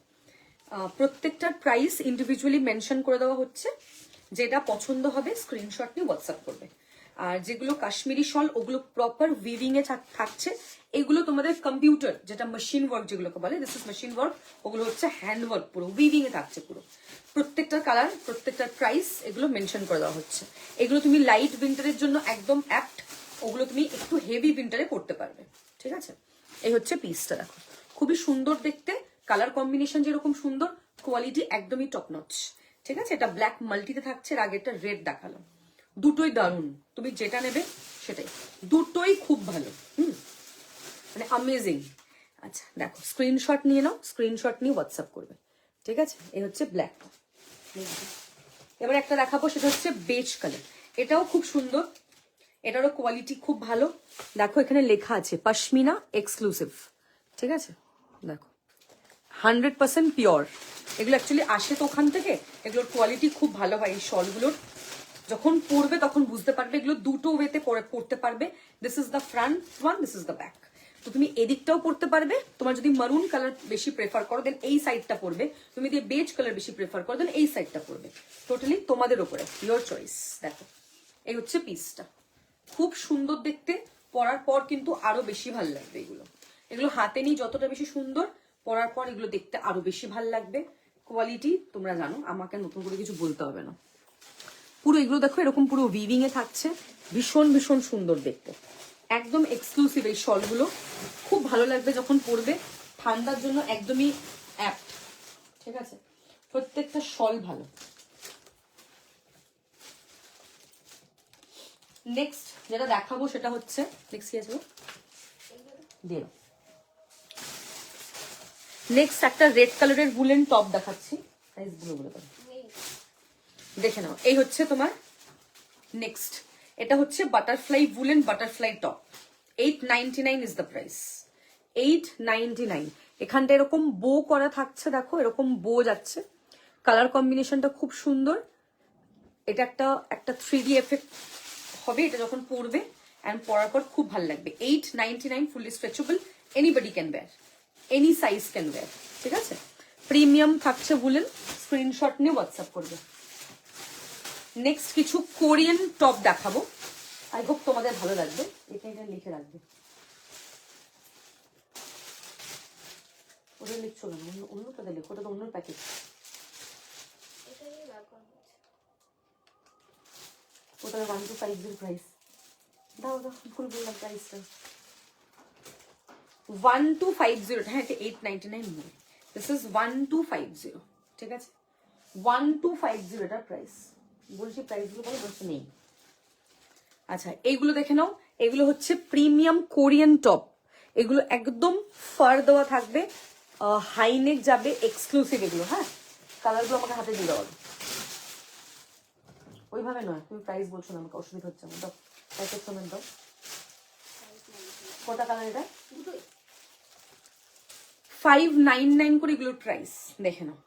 প্রত্যেকটার প্রাইস ইন্ডিভিজুয়ালি মেনশন করে দেওয়া হচ্ছে, যেটা পছন্দ হবে স্ক্রিনশট নিয়ে হোয়াটসঅ্যাপ করবে। আর যেগুলো কাশ্মীরি শল ওগুলো প্রপার উইভিং এ থাকছে, এগুলো তোমাদের কম্পিউটার যেটা মেশিন ওয়ার্ক যেগুলোকে বলে, দিস ইজ মেশিন ওয়ার্ক, ওগুলো হচ্ছে হ্যান্ড ওয়ার্ক, পুরো উইভিং এ থাকছে পুরো। প্রত্যেকটার কালার, প্রত্যেকটার প্রাইস এগুলো মেনশন করে দেওয়া হচ্ছে। এগুলো তুমি লাইট উইন্টারের জন্য একদম অ্যাপ্ট, ওগুলো তুমি একটু হেভি উইন্টারে পড়তে পারবে, ঠিক আছে? এই হচ্ছে পিসটা, দেখো খুবই সুন্দর দেখতে, কালার কম্বিনেশন যেরকম সুন্দর, কোয়ালিটি একদমই টপ নচ, ঠিক আছে? এটা ব্ল্যাক মাল্টিতে থাকছে, এর আগে একটা রেড দেখালাম, দুটোই দারুণ, তুমি যেটা নেবে সেটাই, দুটোই খুব ভালো, মানে অ্যামেজিং। আচ্ছা দেখো, স্ক্রিনশট নিয়ে নাও, স্ক্রিনশট নিয়ে হোয়াটসঅ্যাপ করবে, ঠিক আছে? এই হচ্ছে ব্ল্যাক। এবার একটা দেখাবো, সেটা হচ্ছে বেজ কালার, এটাও খুব সুন্দর, এটারও কোয়ালিটি খুব ভালো। দেখো এখানে লেখা আছে পশমিনা এক্সক্লুসিভ, ঠিক আছে? দেখো 100% পিওর, এগুলো অ্যাকচুয়ালি আসে তো ওখান থেকে, এগুলোর কোয়ালিটি খুব ভালো হয়। এই শলগুলোর যখন পরবে তখন বুঝতে পারবে, এগুলো দুটো ওয়েতে পরতে পারবে। This is the front one, this is the back. তো তুমি এদিকটাও পরতে পারবে, তোমার যদি মারুন কালার বেশি প্রেফার করো দেন এই সাইডটা পরবে, তুমি যদি বেজ কালার বেশি প্রেফার করো দেন এই সাইডটা পরবে, টোটালি তোমাদের উপরে, ইয়োর চয়েস। দেখো এই হচ্ছে পিসটা, খুব সুন্দর দেখতে, পরার পর কিন্তু আরো বেশি ভালো লাগবে। এগুলো এগুলো হাতে নিয়ে যতটা বেশি সুন্দর, পরার পর এগুলো দেখতে আরো বেশি ভালো লাগবে। কোয়ালিটি তোমরা জানো, আমাকে নতুন করে কিছু বলতে হবে না। পুরো এগুলো দেখো এরকম পুরো উইভিং এ থাকছে, ভীষণ ভীষণ সুন্দর দেখতে, একদম এক্সক্লুসিভ। এই শলগুলো খুব ভালো লাগবে যখন পরবে, ঠান্ডার জন্য একদমই অ্যাপ্ট, ঠিক আছে? প্রত্যেকটা শল ভালো। নেক্সট যেটা দেখাবো সেটা হচ্ছে নেক্সট কি আছে দিয়ে নেক্সট একটা রেড কালারের উলেন টপ দেখাচ্ছি প্রাইস গুলো করে দেখে নাও। এই হচ্ছে তোমার নেক্সট, এটা হচ্ছে butterfly woollen butterfly top. 899 is the price, 899। এখানটা এরকম বো করা থাকছে, দেখো এরকম বো যাচ্ছে, কালার কম্বিনেশনটা খুব সুন্দর। এটা একটা 3D এফেক্ট হবে এটা যখন পরবে, অ্যান্ড পরার পর খুব ভালো লাগবে। 899, fully stretchable, anybody can wear, any size can wear, ঠিক আছে। প্রিমিয়াম থাকছে উলেন, স্ক্রিনশট নিয়ে হোয়াটসঅ্যাপ করবে। নেক্সট কিছু কোরিয়ান টপ দেখাবো, আই হোপ তোমাদের ভালো লাগবে। এটা লিখে রাখবে, ওটা লিখছো কেন? অন্যটাতে লেখো, ওটা তো অন্য প্যাকেট। ওটা 1250 প্রাইস, দাও ভুল বললাম প্রাইসটা। 1250, হ্যাঁ এটা 899 নয়, দিস ইজ 1250, ঠিক আছে। 1250 এটার প্রাইস, বলছি প্রাইসগুলো বলো, বলছি নেই। আচ্ছা এইগুলো দেখে নাও, এগুলো হচ্ছে প্রিমিয়াম কোরিয়ান টপ, এগুলো একদম ফার দেওয়া থাকবে, হাইনেক যাবে, এক্সক্লুসিভ এগুলো। হ্যাঁ কালারগুলো আমাকে হাতে দিয়ে দেওয়া, ওইভাবে নয়, তুমি প্রাইস বলছো না, আমাকে অসুবিধা হচ্ছে আমার। দাও প্যাকেট সমেত দাও, কটা কালার এটা? 599 করে এগুলোর প্রাইস, দেখে নাও।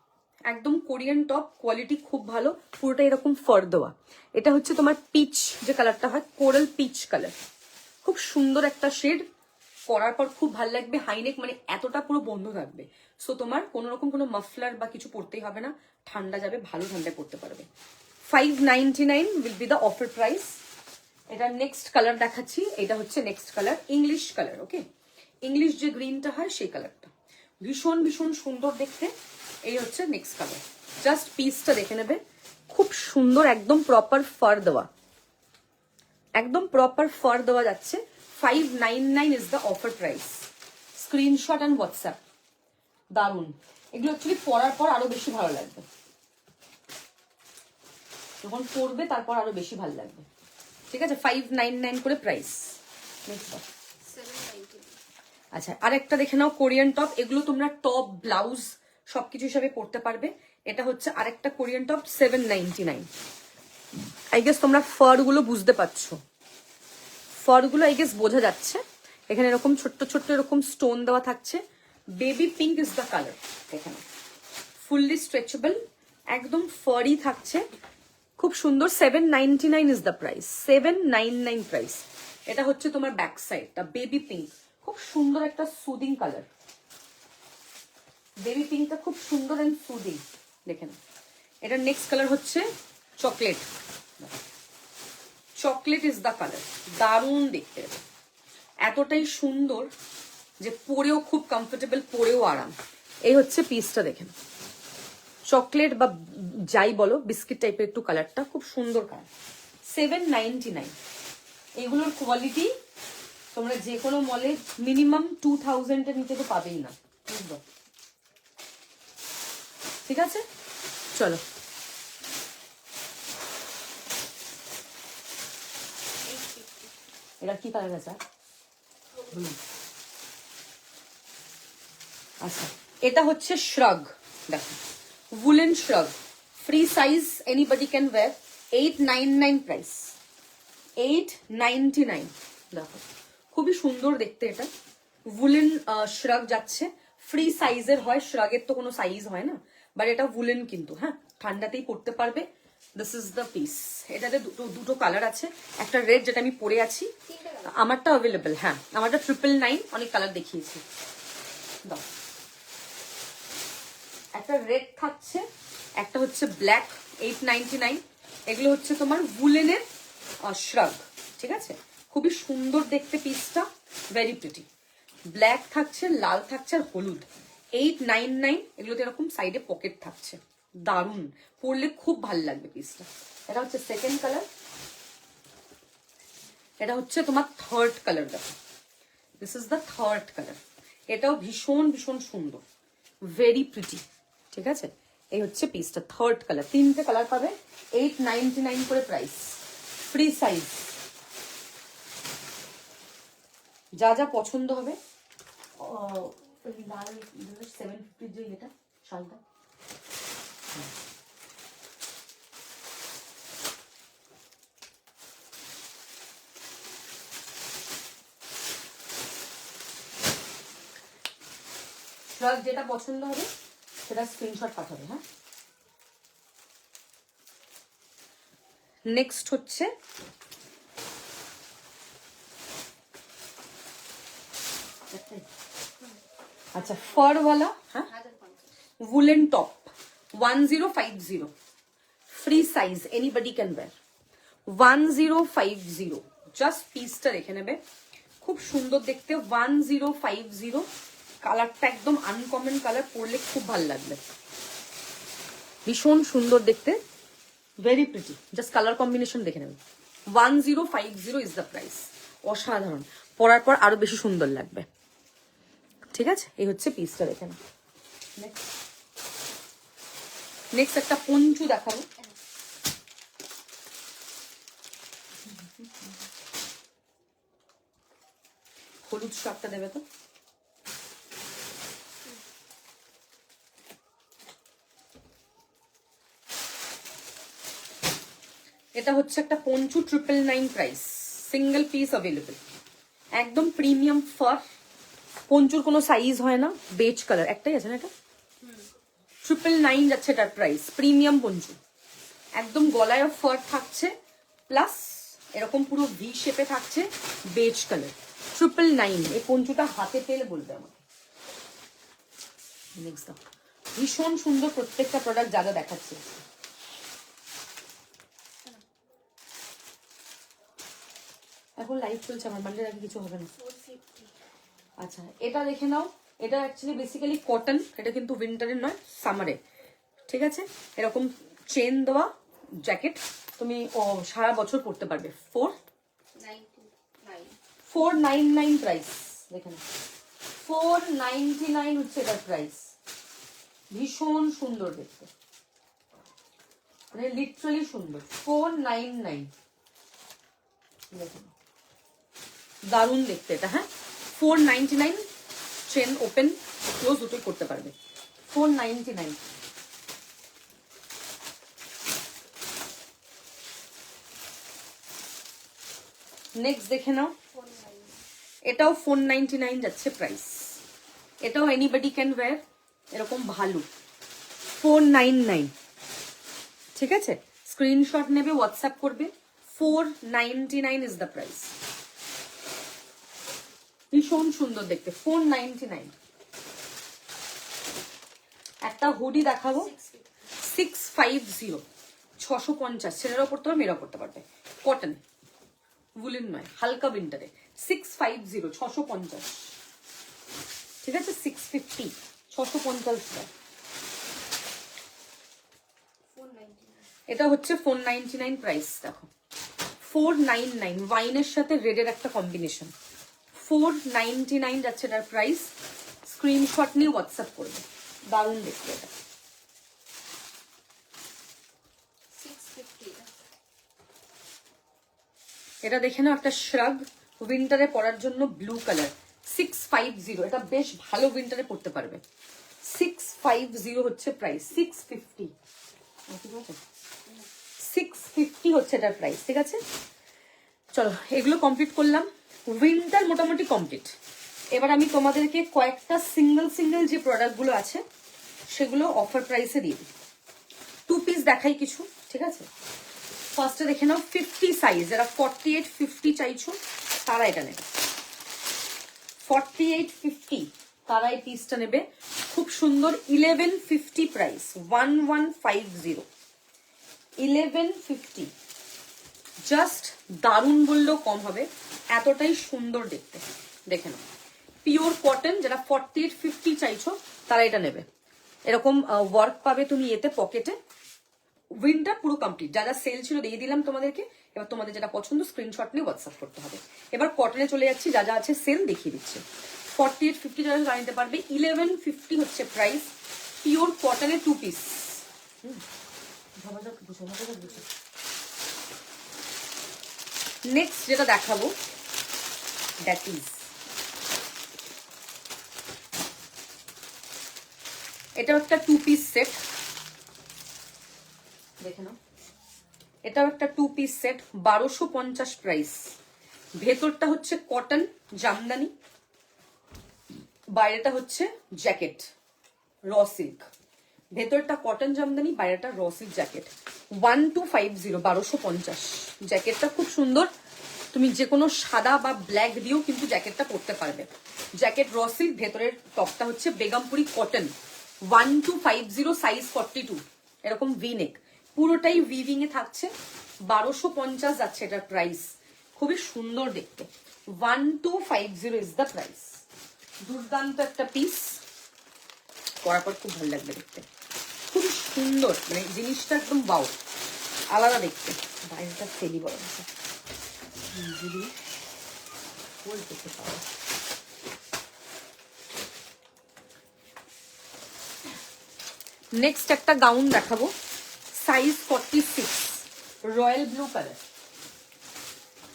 একদম কোরিয়ান টপ, কোয়ালিটি খুব ভালো, পুরোটা এরকম ফার দেওয়া। এটা হচ্ছে তোমার পিচ যে কালারটা হয়, কোরাল পিচ কালার, খুব সুন্দর একটা শেড, পরার পর খুব ভালো লাগবে। হাইনেক মানে এতটা পুরো বন্ধ থাকবে, সো তোমার কোনো রকম কোনো মাফলার বা কিছু পরতেই হবে না, ঠান্ডা যাবে, ভালো ঠান্ডায় পরতে পারবে। 599 will be the offer price. এটা নেক্সট কালার দেখাচ্ছি, এটা হচ্ছে নেক্সট কালার, ইংলিশ কালার। ওকে, ইংলিশ যে গ্রিনটা হয় সেই কালারটা, ভীষণ ভীষণ সুন্দর দেখতে। এই হচ্ছে নেক্সট কালার, জাস্ট পিসটা দেখে নেবে, খুব সুন্দর, একদম প্রপার ফার দেওয়া, একদম প্রপার ফার দেওয়া যাচ্ছে। 599 is the offer price, screenshot and WhatsApp. দারুন, এগুলো অ্যাকচুয়ালি পরার পর আরো বেশি ভালো লাগবে, যখন পরবে তারপর আরো বেশি ভালো লাগবে, ঠিক আছে। 599 করে প্রাইস। আচ্ছা আরেকটা দেখে নাও, কোরিয়ান টপ, এগুলো তোমরা টপ ব্লাউজ সবকিছু হিসাবে পরতে পারবে। এটা হচ্ছে আরেকটা কোরিয়ান টপ, 799। আই গেস তোমরা ফার গুলো বুঝতে পারছো, ফার গুলো আই গেস বোঝা যাচ্ছে। এখানে এরকম ছোট্ট ছোট্ট এরকম স্টোন দেওয়া থাকছে, baby pink is the colour, দেখে নাও, ফুললি স্ট্রেচেবল, একদম ফারি থাকছে, খুব সুন্দর। 799 ইজ দ্য প্রাইস, 799 প্রাইস। এটা হচ্ছে তোমার ব্যাক সাইডটা, বেবি পিঙ্ক, খুব সুন্দর একটা সুদিং কালার, বেবি পিঙ্কটা খুব সুন্দর এন্ড সুদিং, দেখেন। এটা নেক্সট কালার হচ্ছে chocolate, chocolate is the colour, দারুণ দেখতে, এতটাই সুন্দর যে পরেও খুব কমফোর্টেবল, পরেও আরাম। এই হচ্ছে পিসটা, দেখেন, চকলেট বা যাই বলো, বিস্কিট টাইপের একটু কালারটা, খুব সুন্দর কালার। 799। এগুলোর কোয়ালিটি তোমরা যে কোনো মলে মিনিমাম 2000 এর নিচে তো পাবেই না, বুঝলো, ঠিক আছে। চলো এটা কি কালার আছে? আচ্ছা এটা হচ্ছে শ্রাগ, দেখো woolen shrug, free size, anybody can wear, 899 price, 899। দেখো খুবই সুন্দর দেখতে, এটা woolen shrug যাচ্ছে, ফ্রি সাইজের হয়, শ্রাগের তো কোনো সাইজ হয় না, বাট এটা woolen কিন্তু, হ্যাঁ ঠান্ডাতেই পরতে পারবে। This is the piece. এটাতে দুটো কালার আছে, একটা রেড যেটা আমি পরে আছি, আমারটা অ্যাভেলেবেল, হ্যাঁ আমারটা 999, অনেক কালার দেখিয়েছি। দাও, একটা রেড থাকছে, একটা হচ্ছে ব্ল্যাক, 899। এগুলো হচ্ছে তোমার উলেনের শ্রাগ, ঠিক আছে, খুবই সুন্দর দেখতে পিসটা, ভেরি প্রিটি। ব্ল্যাক থাকছে, লাল থাকছে আর হলুদ, 899। এগুলোতে এরকম সাইডে পকেট থাকছে, দারুন, পরলে খুব ভালো লাগবে পিসটা। এটা হচ্ছে সেকেন্ড কালার, এটা হচ্ছে তোমার থার্ড কালার, দেখো this is the third colour, এটাও ভীষণ ভীষণ সুন্দর, ভেরি প্রিটি, ঠিক আছে। এই হচ্ছে পিসটা, থার্ড কালার, তিনটে কালার পাবে, 899 করে প্রাইস, ফ্রি সাইজ, যা যা পছন্দ হবে ওই লাল 750 যে এটা শালটা, যেটা পছন্দ হবে সেটা স্ক্রিনশট পাঠাবে। হ্যাঁ, নেক্সট হচ্ছে আচ্ছা ফারওয়ালা, হ্যাঁ, woolen top 1050 free size, anybody can wear 1050, just পিসটা রেখে নেবে, খুব সুন্দর দেখতে 1050, কালারটা একদম আনকমন কালার, পরলে খুব ভালো লাগবে, ভীষণ সুন্দর দেখতে, very pretty, just colour combination দেখে নেবে। 1050 ইজ দ্য প্রাইস, অসাধারণ, পরার পর আরো বেশি সুন্দর লাগবে। ঠিক আছে, এই হচ্ছে পিসটা দেখে না। নেক্সট একটা পঞ্চু দেখাবো, হলুদ শাকটা দেবে তো, এটা হচ্ছে একটা Panchu 999 price, single piece available, একদম প্রিমিয়াম ফার, পঞ্চুর কোনো সাইজ হয় না, বেজ কালার একটাই আছে না, এটা 999 যাচ্ছে এটার প্রাইস, প্রিমিয়াম পঞ্চু, একদম গলায় ফার থাকছে, প্লাস এরকম পুরো ভি শেপে থাকছে, বেজ কালার, 999, এই পঞ্চুটা হাতে পেলে বলবে আমাকে। নেক্সট ভীষণ সুন্দর প্রত্যেকটা প্রোডাক্ট যা যা দেখাচ্ছে। এখন লাইভ চলছে আমার, মানডে আগে কিছু হবে না। আচ্ছা এটা দেখে নাও, এটা অ্যাকচুয়ালি বেসিক্যালি কটন, এটা কিন্তু উইন্টারের নয়, সামারে। ঠিক আছে, এরকম চেন দেওয়া জ্যাকেট, তুমি সারা বছর পরতে পারবে। 499 প্রাইস, দেখে নাও 499 হচ্ছে এটার প্রাইস, ভীষণ সুন্দর দেখতে, মানে লিটারালি সুন্দর, 499, দেখে নাও দারুণ দেখতে এটা। হ্যাঁ, 499, চেন ওপেন ক্লোজ দুটোই করতে পারবে, 499। নেক্সট দেখে নাও, এটাও 499 যাচ্ছে প্রাইস, এটাও এনিবডি ক্যান ওয়্যার, এরকম ভালো, 499। ঠিক আছে, স্ক্রিনশট নেবে, হোয়াটসঅ্যাপ করবে, 499 ইজ দ্য প্রাইস, ভীষণ সুন্দর দেখতে, 499। একটা হুডি দেখাবো, 650, 650, ছেলেরাও পড়তে পারবে, মেয়েরাও পড়তে পারবে, কটন, উলেন নয়, হালকা উইন্টারে, 650, 650। ঠিক আছে, 650, 650। এটা হচ্ছে 499 প্রাইস, দেখো 499, ওয়াইনের সাথে রেডের একটা কম্বিনেশন, 499 যাচ্ছে এটার প্রাইস, স্ক্রিনশট নিয়ে হোয়াটসঅ্যাপ করবে, দারুণ দেখতে এটা। এটা দেখে নাও, একটা শ্রাগ, উইন্টারে পরার জন্য ব্লু কালার, 650, এটা বেশ ভালো উইন্টারে পরতে পারবে, 650 হচ্ছে প্রাইস, 650, 650 হচ্ছে এটার প্রাইস। ঠিক আছে, চলো এগুলো কমপ্লিট করলাম, উইন্টার মোটামুটি কমপ্লিট। এবার আমি তোমাদেরকে কয়েকটা সিঙ্গেল সিঙ্গেল যে প্রোডাক্টগুলো আছে সেগুলো অফার প্রাইসে দিয়ে দিই। 2 পিস দেখাই কিছু। ঠিক আছে, ফার্স্টে দেখে নাও 50 সাইজ, যারা 48 50 চাইছো তারা এটা নেবে, 48 50 তারা এই পিসটা নেবে, খুব সুন্দর, 1150 প্রাইস, 1150, 1150, জাস্ট দারুণ বললেও কম হবে, এতটাই সুন্দর দেখতে, দেখে নাও, পিওর কটন, যারা 48 50 চাইছো তারা এটা নেবে, এরকম ওয়ার্ক পাবে তুমি এতে পকেটে, উইন্টার পুরো কমপ্লিট, যা যা সেল ছিল দিয়ে দিলাম তোমাদেরকে, এবার তোমাদের যেটা পছন্দ স্ক্রিনশট নিয়ে হোয়াটসঅ্যাপ করতে হবে। এবার কটনে চলে যাচ্ছি, যা যা আছে সেল দেখিয়ে দিচ্ছি। 48 50 যারা জানতে পারবে, 1150 হচ্ছে প্রাইস, পিওর কটনের 2 পিস। নেক্সট যেটা দেখাবো, দ্যাট ইজ এটাও একটা 2 পিস সেট, দেখে নাও। এটাও একটা 2 পিস সেট, 1250 প্রাইস। ভেতরটা হচ্ছে কটন জামদানি, বাইরেটা হচ্ছে জ্যাকেট র সিল্ক। ভেতরটা কটন জামদানি, বাইরেটা র সিল্ক জ্যাকেট। 1250, 1250। জ্যাকেটটা খুব সুন্দর, তুমি যে কোনো সাদা বা ব্ল্যাক দিয়েও কিন্তু জ্যাকেটটা পরতে পারবে। জ্যাকেট র সিল্ক, ভেতরের টপটা হচ্ছে বেগমপুরি কটন। 1250, সাইজ 42, এরকম ভি নেক, পুরোটাই উইভিং এ থাকছে। 1250 যাচ্ছে এটার প্রাইস, খুবই সুন্দর দেখতে। 1250 ইজ দ্য প্রাইস। দুর্দান্ত একটা পিস, পরার পর খুব ভালো লাগবে দেখতে, খুবই সুন্দর, মানে জিনিসটা একদম বাউ, আলাদা দেখতে। বাইরেটা ফেলি বড় যদি বলতে পারো। নেক্সট একটা গাউন দেখাবো, সাইজ 46, রয়্যাল ব্লু কালার।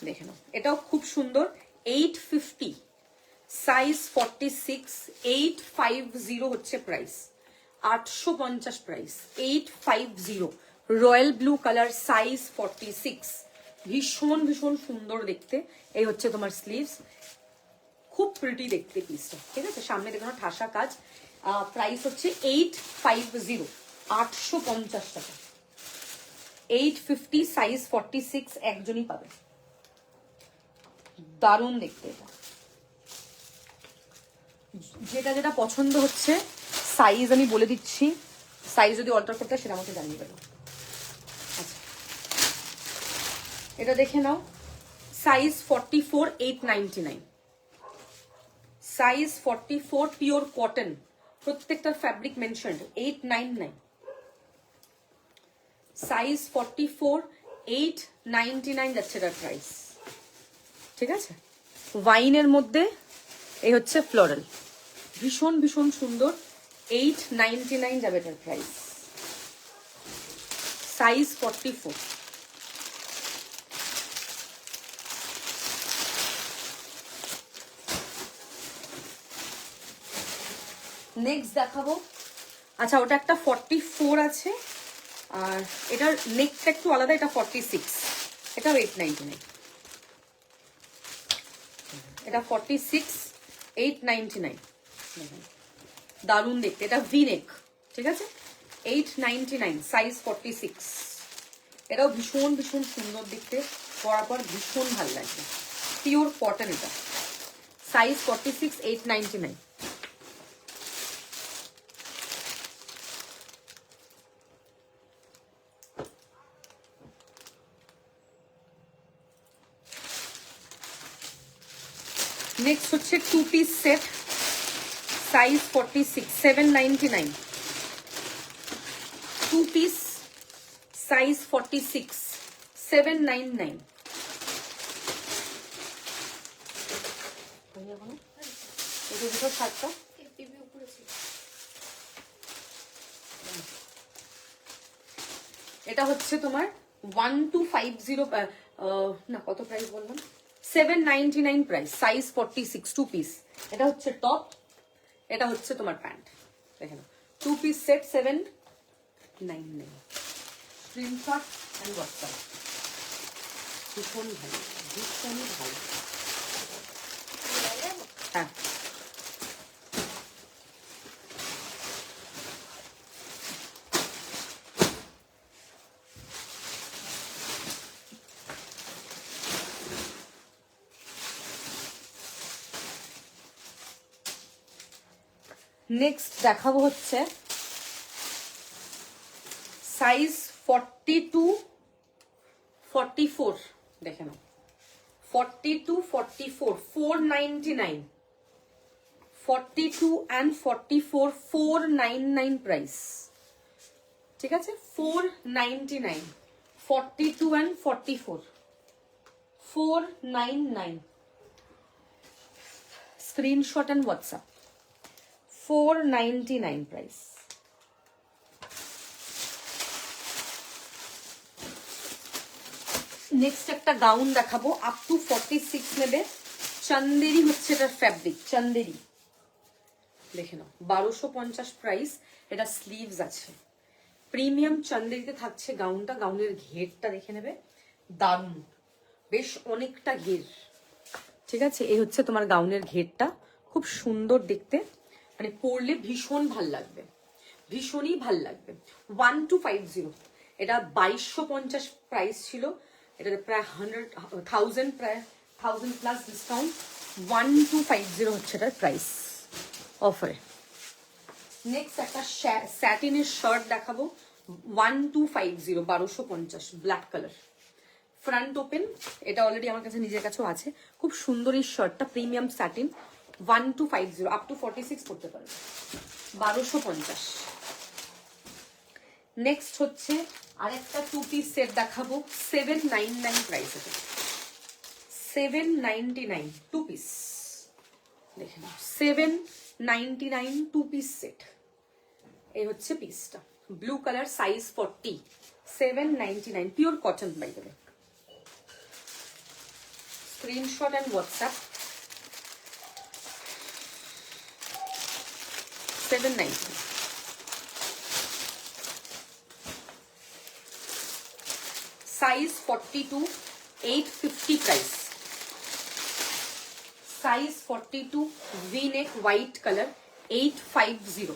দেখে নাও, এটাও খুব সুন্দর। 850, সাইজ 46, 850 হচ্ছে price. 850 price, 850। Royal blue colour, size 46, ভীষণ ভীষণ সুন্দর দেখতে। এই হচ্ছে তোমার স্লিভস, খুব প্রিটি দেখতে পিসটা, ঠিক আছে। সামনে দেখো ঠাসা কাজ। প্রাইস হচ্ছে 850, 850 টাকা। 850, সাইজ 46, একজনই পাবে। দারুণ দেখতে এটা। যেটা যেটা পছন্দ হচ্ছে, সাইজ আমি বলে দিচ্ছি, সাইজ যদি অল্টার করতে হয় সেটা আমাকে জানিয়ে দেবো। আচ্ছা, এটা দেখে নাও, সাইজ 44, 899। সাইজ 44, পিওর কটন, প্রত্যেকটা ফ্যাব্রিক মেনশনড। 899, সাইজ 44, 899 যাচ্ছে এটার প্রাইস, ঠিক আছে। ওয়াইনের মধ্যে এই হচ্ছে ফ্লোরাল, ভীষণ ভীষণ সুন্দর। 899 যাবে এটার প্রাইস, সাইজ 44। নেক্সট দেখাবো, আচ্ছা ওটা একটা 44 আছে, আর এটার নেকটা একটু আলাদা, এটা 46, এটাও 899। এটা 46, 899। দারুণ দেখতে, এটা ভি নেক, ঠিক আছে। 899, সাইজ 46। এটাও ভীষণ ভীষণ সুন্দর দেখতে, পরার পর ভীষণ ভালো লাগবে, পিওর কটন এটা। সাইজ 46, 899। নেক্সট হচ্ছে 2 piece set, size 46, 799। 2 piece, size 46, 799। এটা হচ্ছে তোমার 1250, না কত প্রাইস বললাম, 799 প্রাইস, সাইজ 46, 2 পিস। এটা হচ্ছে টপ, এটা হচ্ছে তোমার প্যান্ট, দেখে নাও। 2 piece set, 799। Screenshot and WhatsApp, ভীষণ ভালো, ভীষণ ভালো। হ্যাঁ, নেক্সট দেখাবো হচ্ছে সাইজ 42, 44, দেখে নাও। 42, 44, 499। 42 and 44, 499 প্রাইস, ঠিক আছে। 499, 42 and 44, 499। Screenshot and WhatsApp, 499 price. Next একটা গাউন দেখাবো, আপ টু 46 নেবে। চান্দেরি হচ্ছে এটার ফ্যাব্রিক, চান্দেরি। দেখে নাও 1250 প্রাইস। এটা স্লিভস আছে, প্রিমিয়াম চন্দেরিতে থাকছে গাউনটা। গাউনের ঘেরটা দেখে নেবে, দারুণ, বেশ অনেকটা ঘের। ঠিক আছে, এই হচ্ছে তোমার গাউনের ঘেরটা, খুব সুন্দর দেখতে, মানে পরলে ভীষণ ভাল লাগবে, ভীষণই ভাল লাগবে। 1250, এটা 2250 প্রাইস ছিল, এটা প্রায় 1000 প্রায় 1000 প্লাস ডিসকাউন্ট। 1250 হচ্ছে এটার প্রাইস অফারে। নেক্সট একটা স্যাটিনের শার্ট দেখাবো, 1250, 1250, ব্ল্যাক কালার, ফ্রন্ট ওপেন। এটা অলরেডি আমার কাছে নিজের কাছেও আছে, খুব সুন্দর এই শার্টটা, প্রিমিয়াম স্যাটিন। 1250, আপ টু 46 করতে পারবে, 1250। নেক্সট হচ্ছে আরেকটা 2 পিস সেট দেখাবো, 799 প্রাইস। এটা 799 2 পিস, দেখে নাও, 799 2 পিস সেট। এই হচ্ছে পিসটা, blue colour, size 40, 799, pure cotton বাই দেবে। Screenshot and WhatsApp. 799, size 42, 850 price. Size 42, V neck, white colour, 850,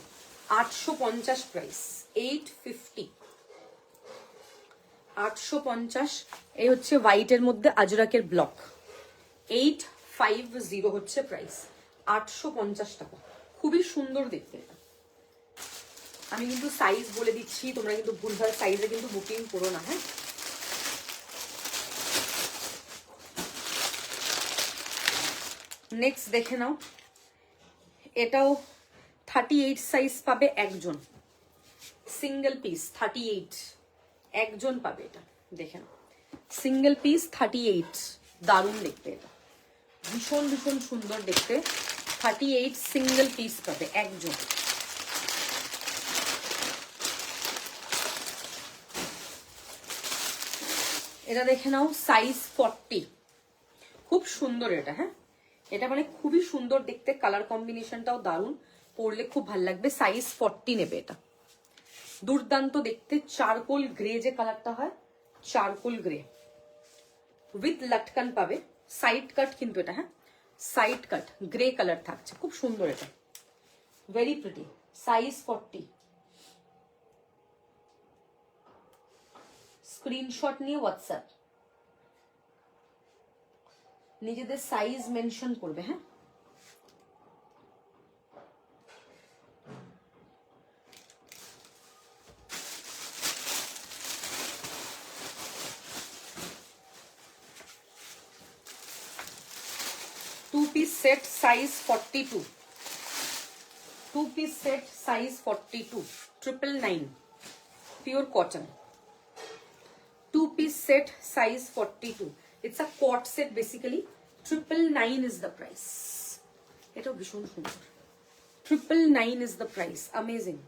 850 price, 850, 850। এই হচ্ছে হোয়াইটের মধ্যে আজরাকের ব্লক, 850 হচ্ছে প্রাইস, 850 টাকা, খুবই সুন্দর দেখতে এটা। আমি কিন্তু সাইজ বলে দিচ্ছি, তোমরা কিন্তু ভুলভাল সাইজে কিন্তু বুকিং করো না, হ্যাঁ। নেক্সট দেখে নাও, এটাও 38 সাইজ পাবে একজন, সিঙ্গেল পিস 38, একজন পাবে এটা, দেখে নাও, সিঙ্গেল পিস 38, দারুণ দেখতে এটা, ভীষণ ভীষণ সুন্দর দেখতে। 38 সিঙ্গেল পিস পাবে একজন। এটা দেখে নাও, সাইজ 40, খুব সুন্দর এটা, হ্যাঁ, এটা মানে খুবই সুন্দর দেখতে, কালার কম্বিনেশনটাও দারুণ, পরলে খুব ভালো লাগবে। সাইজ 40 নেবে এটা, দুর্দান্ত দেখতে, চারকোল গ্রে যে কালারটা হয়, চারকোল গ্রে উইথ লাটকান পাবে, সাইড কাট কিন্তু এটা, হ্যাঁ, সাইড কাট গ্রে কালার থাকছে, খুব সুন্দর এটা, ভেরি প্রিটি। সাইজ 40, স্ক্রিনশট নিয়ে হোয়াটসঅ্যাপ, নিজেদের সাইজ মেনশন করবে, হ্যাঁ। Two piece set size 42, 2 piece set size 42, 999, pure cotton. 2 piece set size 42, it's a quad set basically, 999 is the price. এটা ভীষণ সুন্দর, 999 is the price, amazing.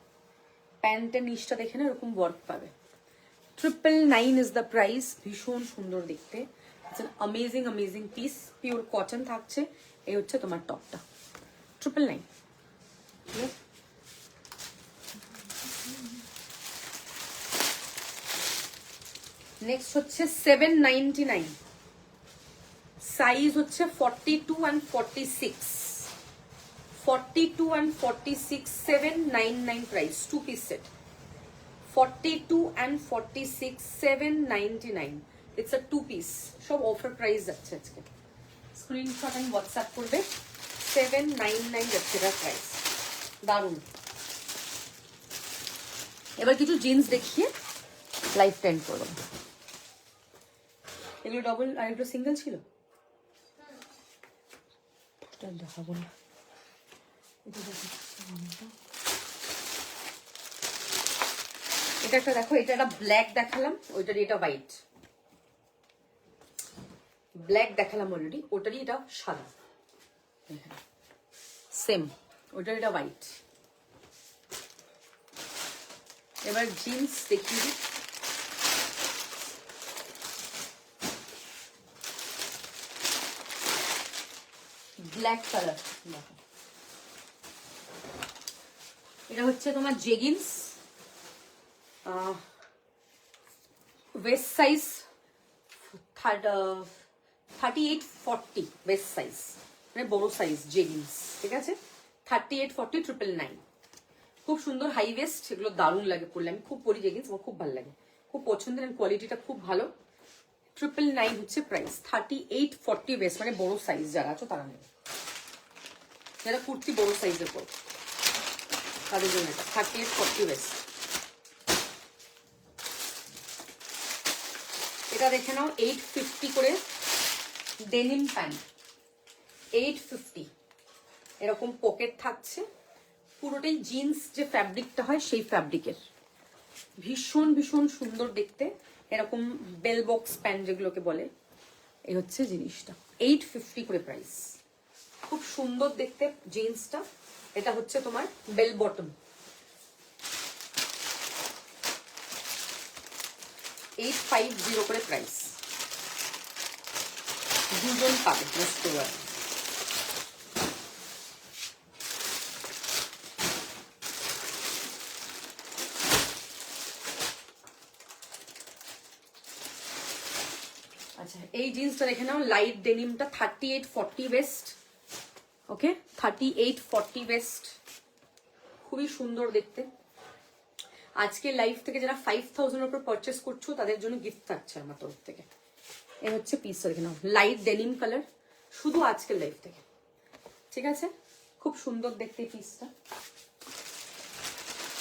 প্যান্টের নিচটা দেখে না এরকম ওয়ার্ক পাবে, 999 is the price, ভীষণ সুন্দর দেখতে, it's an amazing piece, pure cotton থাকছে। এই হচ্ছে তোমার টপটা, 999। নেক্সট হচ্ছে 799, সাইজ হচ্ছে 42 and 46, 42 and 46, 799 price, 2 piece set, 42 and 46, 799, it's a 2 piece, সব অফার প্রাইস যাচ্ছে আজকে। স্ক্রিনশট এন্ড হোয়াটসঅ্যাপ করবে, 799 যাচ্ছে এটার প্রাইস, দারুণ। এবার কিছু জিন্স দেখিয়ে লাইফ টেন্ড করবো। এগুলো ডবল আর এগুলো সিঙ্গেল ছিল, দেখাবো না। এটা একটা দেখো, এটা একটা ব্ল্যাক দেখালাম, ওইটারই এটা হোয়াইট, ব্ল্যাক দেখালাম অলরেডি, ওটারই এটা সাদা, সেম, ওটার এটা হোয়াইট। এবার জিন্স দেখিয়ে দিই, ব্ল্যাক কালার, দেখো এটা হচ্ছে তোমার jeggings, West size 38-40 West size, মানে বড় সাইজ জেগিন্স, ঠিক আছে। 38-40 999। খুব সুন্দর হাই ওয়েস্ট, এগুলো দারুণ লাগে পরলে, আমি খুব পরি জেগিন্স, আমার খুব ভালো লাগে, খুব পছন্দের, কোয়ালিটিটা খুব ভালো। 999 হচ্ছে প্রাইস। 38-40 ওয়েস্ট, মানে বড় সাইজ যারা আছো তারা নেবে, যারা কুর্তি বড় সাইজের পর তাদের জন্য এটা 38-40 ওয়েস্ট। এটা দেখে নাও 850 করে ডেনিম প্যান্ট, 850, এরকম পকেট থাকছে, পুরোটাই জিন্স যে ফ্যাব্রিকটা হয় সেই ফ্যাব্রিকের, ভীষণ ভীষণ সুন্দর দেখতে, এরকম বেল বক্স প্যান্ট যেগুলোকে বলে, এই হচ্ছে জিনিসটা। 850 করে প্রাইস, খুব সুন্দর দেখতে জিন্সটা। এটা হচ্ছে তোমার বেল বটম, 850 করে প্রাইস, দুজন পাবে বুঝতে পারবে। আচ্ছা, এই জিন্সটা দেখে নাও, লাইট ডেনিমটা 38-40 ওয়েস্ট, ওকে, 38-40 ওয়েস্ট, খুবই সুন্দর দেখতে। আজকে লাইভ থেকে যারা 5000 উপর পারচেস করছো তাদের জন্য গিফট থাকছে আমার তরফ থেকে। এই হচ্ছে পিসটা দেখে নাও, লাইট ডেনিম কালার, শুধু আজকের লাইভ থেকে, ঠিক আছে। খুব সুন্দর দেখতে এই পিসটা,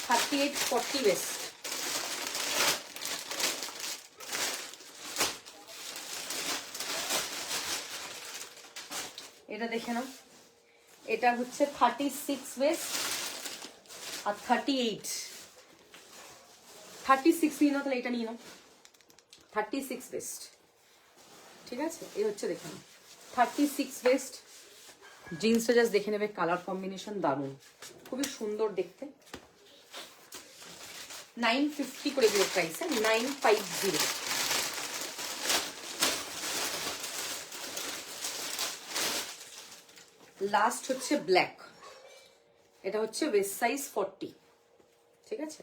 38-40 ওয়েস্ট। এটা দেখে নাও, এটা হচ্ছে 36 ওয়েস্ট আর 36 নিয়ে নাও, তাহলে এটা নিয়ে নাও, 36 ওয়েস্ট, ঠিক আছে। এই হচ্ছে দেখে নাও 36 ওয়েস্ট, জিন্সটা জাস্ট দেখে নেবে, কালার কম্বিনেশন দারুণ, খুবই সুন্দর দেখতে। 950 করে দিও প্রাইস, 950। লাস্ট হচ্ছে ব্ল্যাক, এটা হচ্ছে ওয়েস্ট সাইজ 40, ঠিক আছে।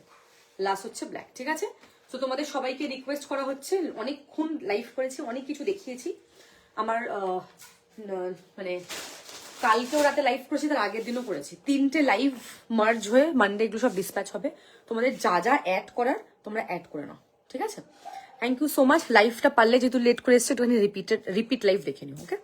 লাস্ট হচ্ছে ব্ল্যাক, ঠিক আছে। তো তোমাদের সবাইকে রিকোয়েস্ট করা হচ্ছে, অনেকক্ষণ লাইভ করেছি, অনেক কিছু দেখিয়েছি, আমার মানে কালকেও রাতে লাইভ করেছি, তার আগের দিনও করেছি, 3টে লাইভ মার্জ হয়ে মানডে এগুলো সব ডিসপ্যাচ হবে। তোমাদের যা যা অ্যাড করার তোমরা অ্যাড করে নাও, ঠিক আছে। Thank you so much. লাইভটা পারলে যেহেতু লেট করে এসছে, একটুখানি রিপিট লাইভ দেখে নিও, ওকে।